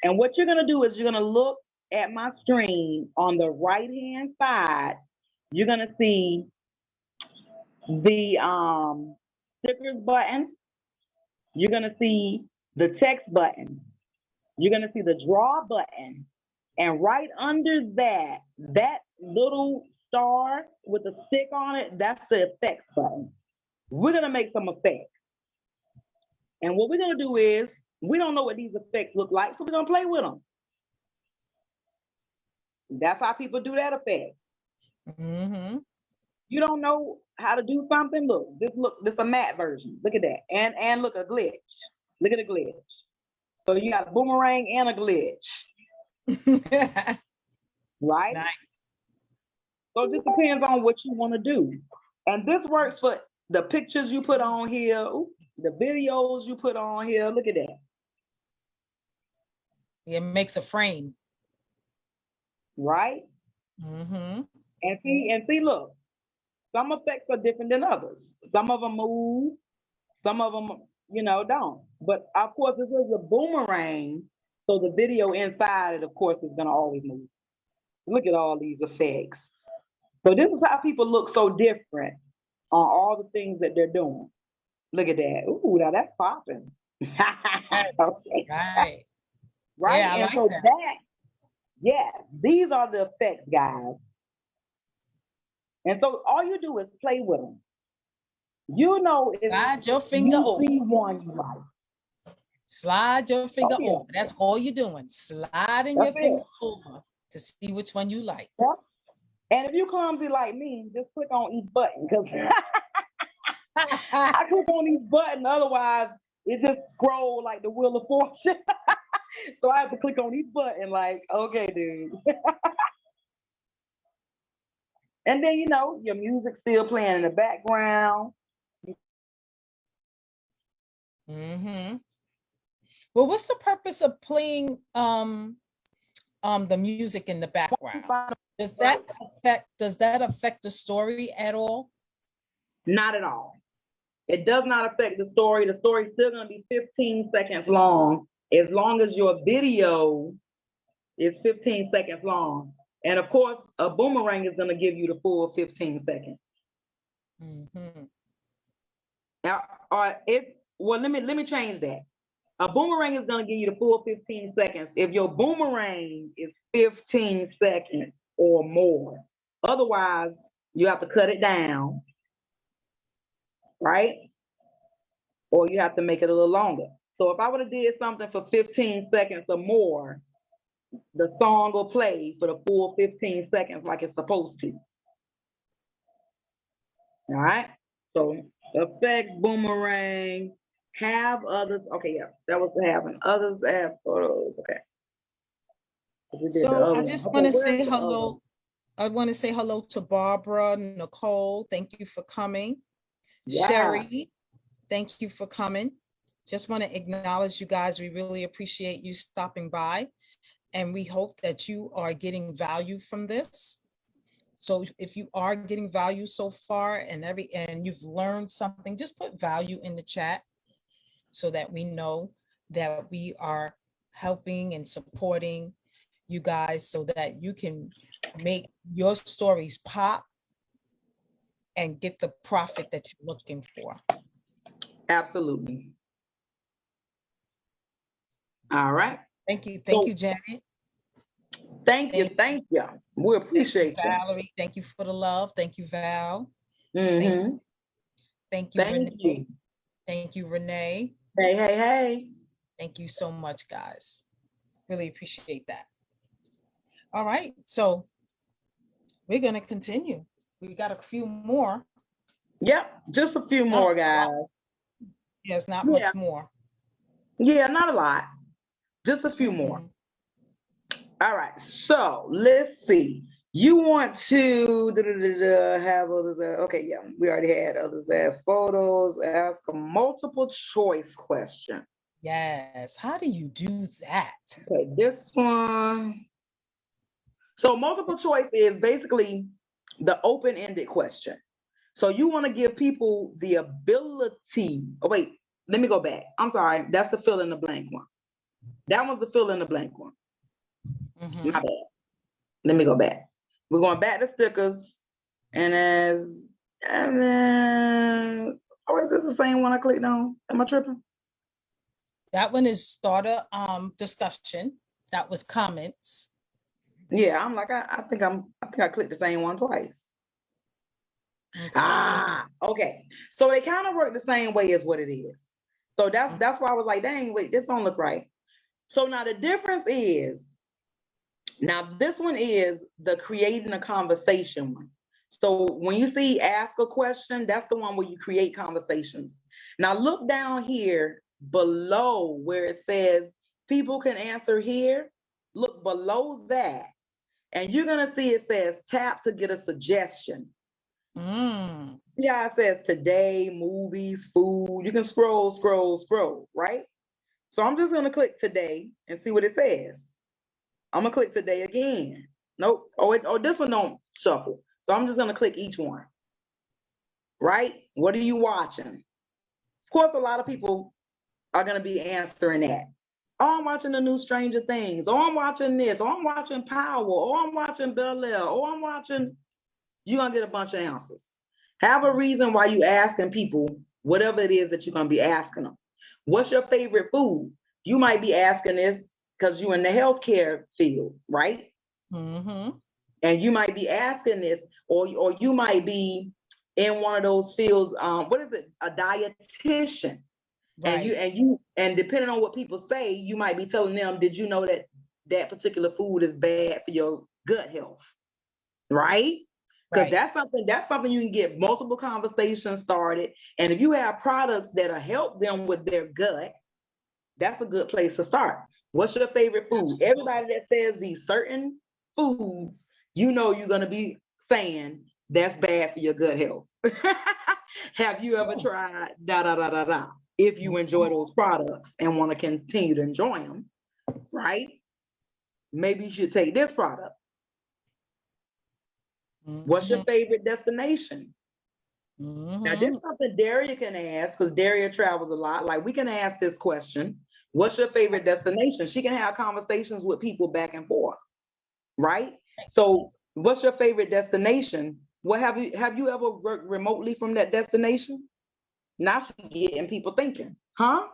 And what you're going to do is you're going to look at my screen on the right-hand side. You're going to see the stickers button. You're going to see the text button. You're going to see the draw button. And right under that little star with the stick on it, that's the effects button. We're going to make some effects. And what we're going to do is, we don't know what these effects look like, so we're going to play with them. That's how people do that effect. Mm-hmm. You don't know how to do something? Look, this is a matte version. Look at that. And look, a glitch. Look at the glitch. So you got a boomerang and a glitch. Right? Nice. So it just depends on what you want to do. And this works for the pictures you put on here, the videos you put on here. Look at that. It makes a frame. Right? Mm-hmm. And see, look, some effects are different than others. Some of them move, some of them, don't. But of course, this is a boomerang, so the video inside it, of course, is going to always move. Look at all these effects. So this is how people look so different on all the things that they're doing. Look at that. Ooh, now that's popping. Okay. Right. Right. Yeah, and so these are the effects, guys. And so all you do is play with them. If slide your finger over. One you like. Slide your finger over. That's all you're doing. Sliding your finger over to see which one you like. Yep. And if you're clumsy like me, just click on each button, because I click on each button, otherwise it just scroll like the Wheel of Fortune. So I have to click on each button like, okay, dude. And then, your music's still playing in the background. Mm-hmm. Well, what's the purpose of playing the music in the background? Does that affect the story at all? Not at all. It does not affect the story. The story's still going to be 15 seconds long, as long as your video is 15 seconds long. And of course, a boomerang is going to give you the full 15 seconds. Mm-hmm. Now, let me change that. A boomerang is going to give you the full 15 seconds if your boomerang is 15 seconds. or more. Otherwise, you have to cut it down, right? Or you have to make it a little longer. So if I would have did something for 15 seconds or more, the song will play for the full 15 seconds like it's supposed to. All right. So effects, boomerang, have others. Okay, yeah, that was having others add photos. Okay. We did the So other I one. just Okay, want to where's say the other one? hello. I want to say hello to Barbara, Nicole. Thank you for coming. Yeah. Sherry, thank you for coming. Just want to acknowledge you guys. We really appreciate you stopping by. And we hope that you are getting value from this. So if you are getting value so far and you've learned something, just put value in the chat so that we know that we are helping and supporting you guys so that you can make your stories pop and get the profit that you're looking for. Absolutely. All right. Thank you. Thank you, Janet. Thank you. We appreciate that. Valerie, thank you for the love. Thank you, Val. Mm-hmm. Thank you, Renee. You. Thank you, Renee. Hey. Thank you so much, guys. Really appreciate that. All right, so we're going to continue. We got a few more. Yep, just a few more, guys. Yes, not much more. Yeah, not a lot. Just a few more. All right, so let's see. You want to have others? Okay, yeah, we already had others add photos. Ask a multiple choice question. Yes, how do you do that? Okay, this one. So multiple choice is basically the open-ended question. So you want to give people the ability. Oh, wait, let me go back. I'm sorry. That's the fill in the blank one. That one's the fill in the blank one. My bad. Let me go back. We're going back to stickers. And then, oh, is this the same one I clicked on? Am I tripping? That one is starter discussion. That was comments. Yeah, I'm like, I think I clicked the same one twice. Okay. Okay. So they kind of work the same way as what it is. So that's why I was like, dang, wait, this don't look right. So now the difference is, now this one is the creating a conversation one. So when you see ask a question, that's the one where you create conversations. Now look down here below where it says people can answer here. Look below that, and you're gonna see it says tap to get a suggestion. See how it says today, movies, food. You can scroll, right? So I'm just gonna click today and see what it says. I'm gonna click today again. Nope. Oh, this one don't shuffle. So I'm just gonna click each one. Right? What are you watching? Of course, a lot of people are gonna be answering that. Oh, I'm watching the new Stranger Things. Oh, I'm watching this. Oh, I'm watching Power. Oh, I'm watching Bel Air. Oh, I'm watching. You're gonna get a bunch of answers. Have a reason why you asking people whatever it is that you're gonna be asking them. What's your favorite food? You might be asking this because you're in the healthcare field, right? And you might be asking this, or you might be in one of those fields. What is it? A dietitian. Right. And depending on what people say, you might be telling them, did you know that that particular food is bad for your gut health? Right? Because that's something you can get multiple conversations started. And if you have products that'll help them with their gut, that's a good place to start. What's your favorite food? Absolutely. Everybody that says these certain foods, you know you're going to be saying that's bad for your gut health. Have you ever tried da? If you enjoy those products and want to continue to enjoy them, right? Maybe you should take this product. What's your favorite destination? Now, this is something Daria can ask, because Daria travels a lot. Like, we can ask this question. What's your favorite destination? She can have conversations with people back and forth, right? So what's your favorite destination? What have you ever worked remotely from that destination? Now she's getting people thinking, huh?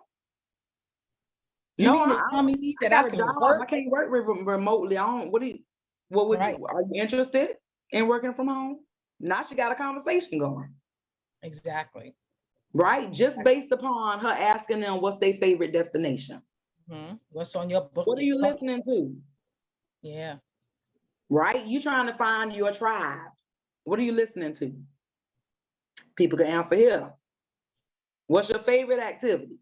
You mean to tell me that I can work? I can't work remotely. What would Right. you, are you interested in working from home? Now she got a conversation going. Exactly. Right? Just based upon her asking them what's their favorite destination. What's on your book? What are you listening to? Yeah. Right? You trying to find your tribe. What are you listening to? People can answer here. What's your favorite activity?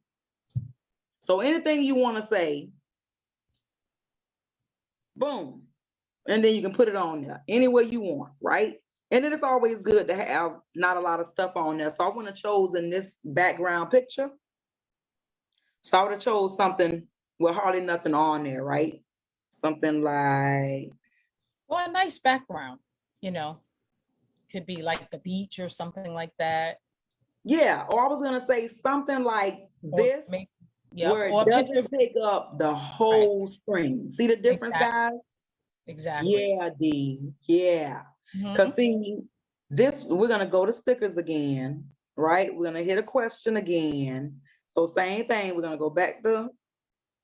So anything you want to say, boom. And then you can put it on there any way you want, right? And then it's always good to have not a lot of stuff on there. So I would have chosen this background picture. So I would have chose something with hardly nothing on there, right? Something like, well, a nice background, you know, could be like the beach or something like that. Yeah, or I was gonna say something like this, where it doesn't take up the whole screen. See the difference, guys? Exactly. Yeah, D. Yeah. Because see, this, we're gonna go to stickers again, right? We're gonna hit a question again. So same thing, we're gonna go back to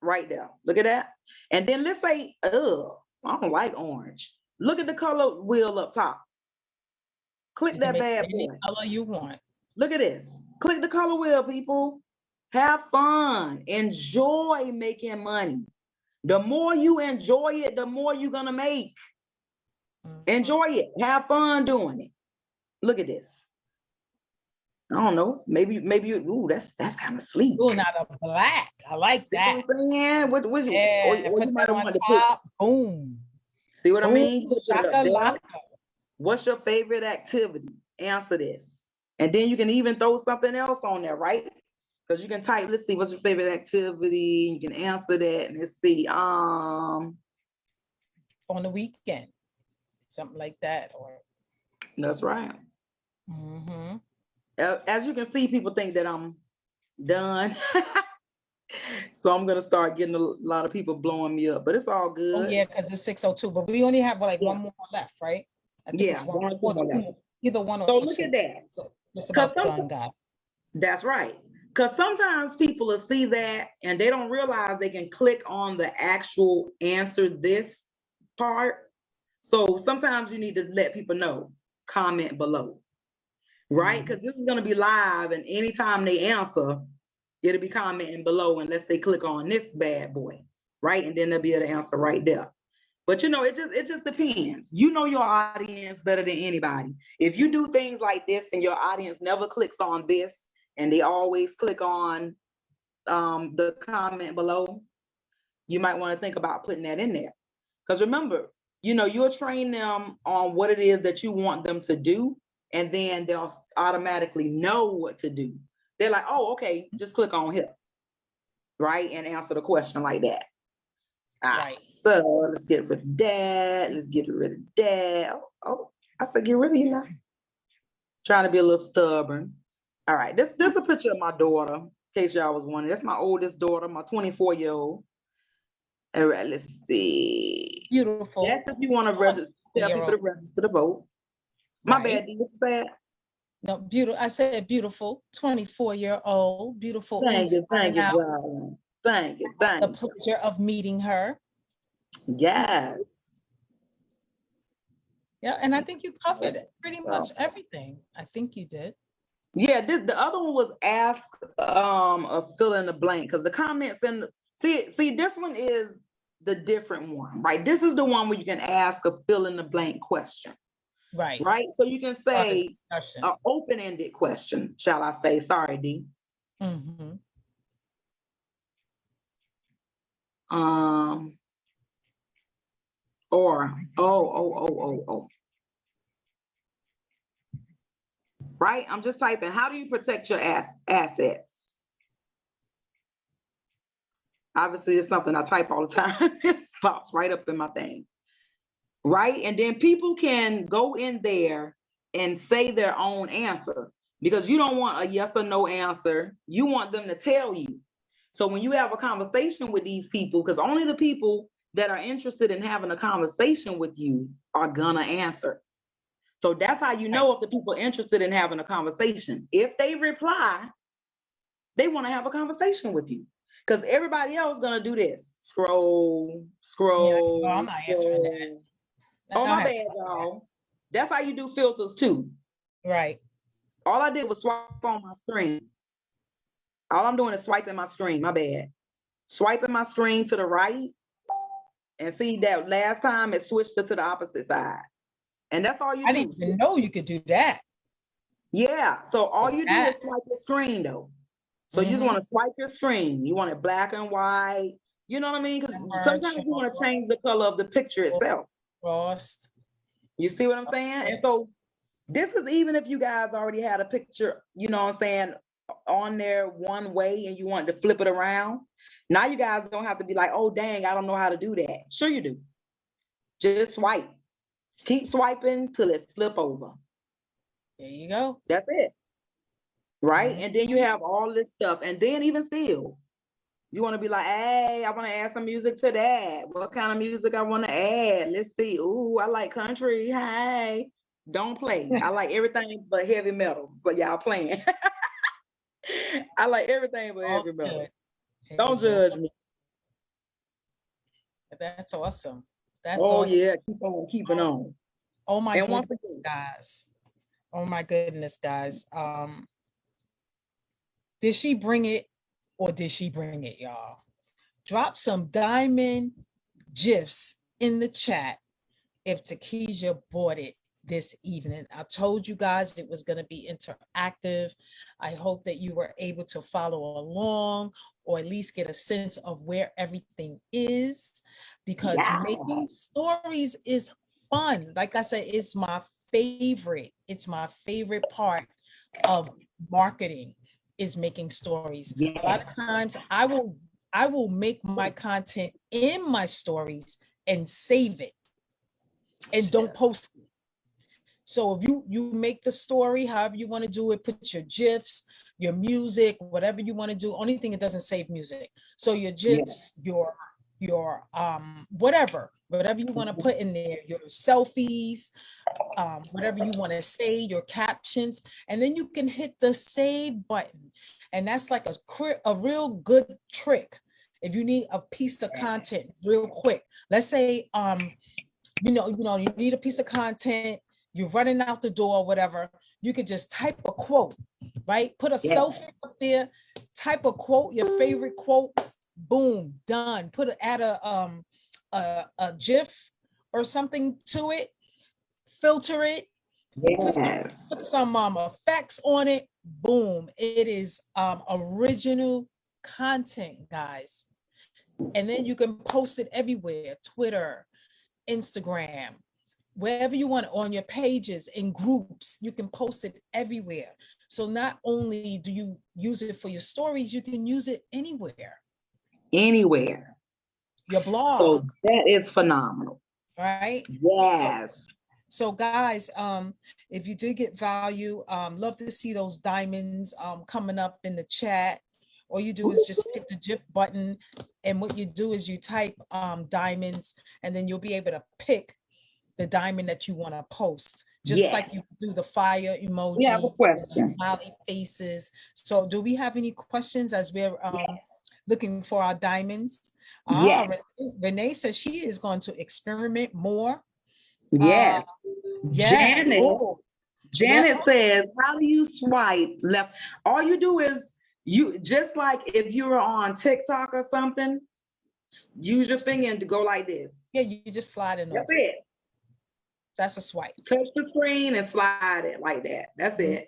right there. Look at that. And then let's say, I don't like orange. Look at the color wheel up top. Click that bad boy. Any color you want. Look at this. Click the color wheel, people. Have fun. Enjoy making money. The more you enjoy it, the more you're gonna make. Enjoy it. Have fun doing it. Look at this. I don't know. Maybe ooh, that's kind of sleek. Oh, not a black. I like See that. what I'm saying? What yeah, put that on top. Boom. See what Boom. I mean? Shakalaka. What's your favorite activity? Answer this. And then you can even throw something else on there, right? Because you can type, let's see, what's your favorite activity? You can answer that. And let's see. On the weekend. Something like that. Or that's right. As you can see, people think that I'm done. So I'm gonna start getting a lot of people blowing me up, but it's all good. Oh yeah, because it's 6:02, but we only have like one more left, right? I think it's one or two left. Either one or so look at that. So just about done, guys. That's right. Because sometimes people will see that and they don't realize they can click on the actual answer this part. So sometimes you need to let people know, comment below, right? Because this is going to be live, and anytime they answer, it'll be commenting below unless they click on this bad boy, right? And then they'll be able to answer right there. But you know, it just depends. You know your audience better than anybody. If you do things like this and your audience never clicks on this and they always click on the comment below, you might want to think about putting that in there. Because remember, you know, you'll train them on what it is that you want them to do, and then they'll automatically know what to do. They're like, oh, okay, just click on here, right? And answer the question like that. All right, so let's get rid of that. Let's get rid of that. Oh, I said get rid of you now. Trying to be a little stubborn. All right, this is a picture of my daughter, in case y'all was wondering. That's my oldest daughter, my 24-year-old. All right, let's see. Beautiful. That's if you want to register, tell people to register to vote. My bad, did you say? No, beautiful. I said beautiful, 24-year-old, beautiful. Thank you, darling. Thank you. The pleasure of meeting her. Yes. Yeah, and I think you covered pretty much everything. I think you did. Yeah, the other one was ask a fill in the blank, because the comments in see this one is the different one, right? This is the one where you can ask a fill in the blank question. Right. So you can say an open-ended question, shall I say? Sorry, D. Or right? I'm just typing, how do you protect your assets? Obviously, it's something I type all the time. It pops right up in my thing. Right? And then people can go in there and say their own answer, because you don't want a yes or no answer. You want them to tell you. So when you have a conversation with these people, because only the people that are interested in having a conversation with you are gonna answer. So that's how you know if the people are interested in having a conversation. If they reply, they want to have a conversation with you. Because everybody else is gonna do this. Scroll. Yeah, I'm not answering that. Oh, I'll my have bad, to- y'all. That's how you do filters too. Right. All I did was swipe on my screen. All I'm doing is swiping my screen. My bad. Swiping my screen to the right, and see that last time it switched it to the opposite side. And that's all you I do. didn't even know you could do that. Yeah. So all you do That. is swipe your screen though. So you just want to swipe your screen. You want it black and white. You know what I mean? Because sometimes you want to change the color of the picture itself. Frost. You see what I'm saying? And so this is even if you guys already had a picture, you know what I'm saying, on there one way and you want to flip it around. Now you guys don't have to be like, oh, dang, I don't know how to do that. Sure you do. Just swipe. Keep swiping till it flip over. There you go. That's it. Right? And then you have all this stuff. And then even still, you want to be like, hey, I want to add some music to that. What kind of music I want to add? Let's see. Ooh, I like country. Hey, don't play. I like everything but heavy metal. So y'all playing. I like everything but heavy metal. Don't judge me. That's awesome. That's awesome. Yeah, keep on keeping on. Oh my goodness, guys. Oh my goodness, guys. Did she bring it or did she bring it, y'all? Drop some diamond gifs in the chat if Takesha bought it this evening. I told you guys it was going to be interactive. I hope that you were able to follow along or at least get a sense of where everything is, because making stories is fun. Like I said, it's my favorite. It's my favorite part of marketing is making stories. A lot of times I will make my content in my stories and save it and don't post it. So if you make the story, however you want to do it, put your GIFs, your music, whatever you want to do. Only thing it doesn't save music. So your GIFs, your whatever you want to put in there, your selfies, whatever you want to say, your captions, and then you can hit the save button. And that's like a real good trick. If you need a piece of content real quick, let's say, you need a piece of content, you're running out the door, whatever, you could just type a quote, right? Put a selfie up there, type a quote, your favorite quote, boom, done. Add a GIF or something to it, filter it, put some effects on it, boom. It is original content, guys. And then you can post it everywhere, Twitter, Instagram, wherever you want, on your pages, in groups, you can post it everywhere. So not only do you use it for your stories, you can use it anywhere. Anywhere. Your blog. So that is phenomenal. Right? Yes. So guys, if you did get value, love to see those diamonds coming up in the chat. All you do is just hit the GIF button, and what you do is you type diamonds, and then you'll be able to pick the diamond that you want to post, just like you do the fire emoji. We have a question. Smiley faces. So do we have any questions as we're looking for our diamonds? Renee says she is going to experiment more. Yes. Janet says, how do you swipe left? All you do is, you just like if you were on TikTok or something, use your finger and go like this. Yeah, you just slide it. That's it. That's a swipe. Touch the screen and slide it like that. That's it.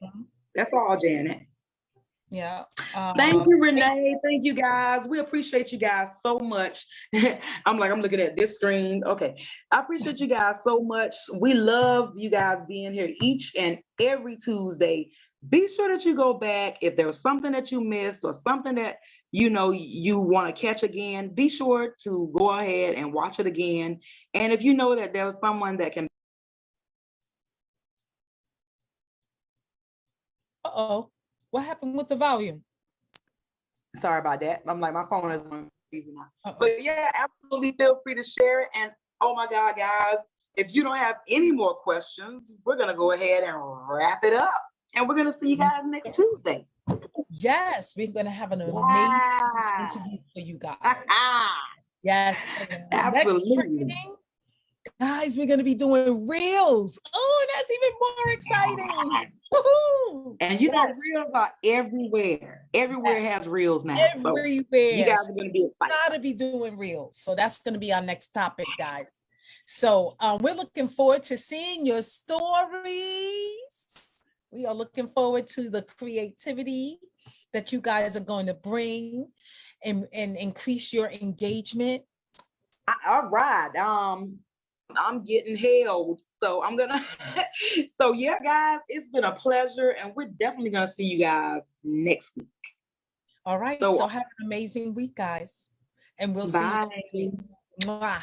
That's all, Janet. Yeah. Thank you, Renee. Thank you, guys. We appreciate you guys so much. I'm looking at this screen. Okay. I appreciate you guys so much. We love you guys being here each and every Tuesday. Be sure that you go back. If there was something that you missed or something that you want to catch again, be sure to go ahead and watch it again. And if you know that there was someone that can. Uh-oh. What happened with the volume? Sorry about that. I'm like, my phone is going crazy now. But yeah, absolutely feel free to share it. And oh my God, guys, if you don't have any more questions, we're going to go ahead and wrap it up. And we're going to see you guys next Tuesday. Yes, we're going to have an amazing interview for you guys. Yes. Absolutely. Guys, we're going to be doing reels. Oh, that's even more exciting. Woo-hoo. And you know, reels are everywhere. Everywhere has reels now. Everywhere. So you guys are going to be excited. Gotta be doing reels. So that's going to be our next topic, guys. So we're looking forward to seeing your stories. We are looking forward to the creativity that you guys are going to bring and increase your engagement. All right. I'm getting held. So I'm gonna so yeah, guys, it's been a pleasure, and we're definitely gonna see you guys next week. All right. So have an amazing week, guys. And we'll see you. Bye. Mwah.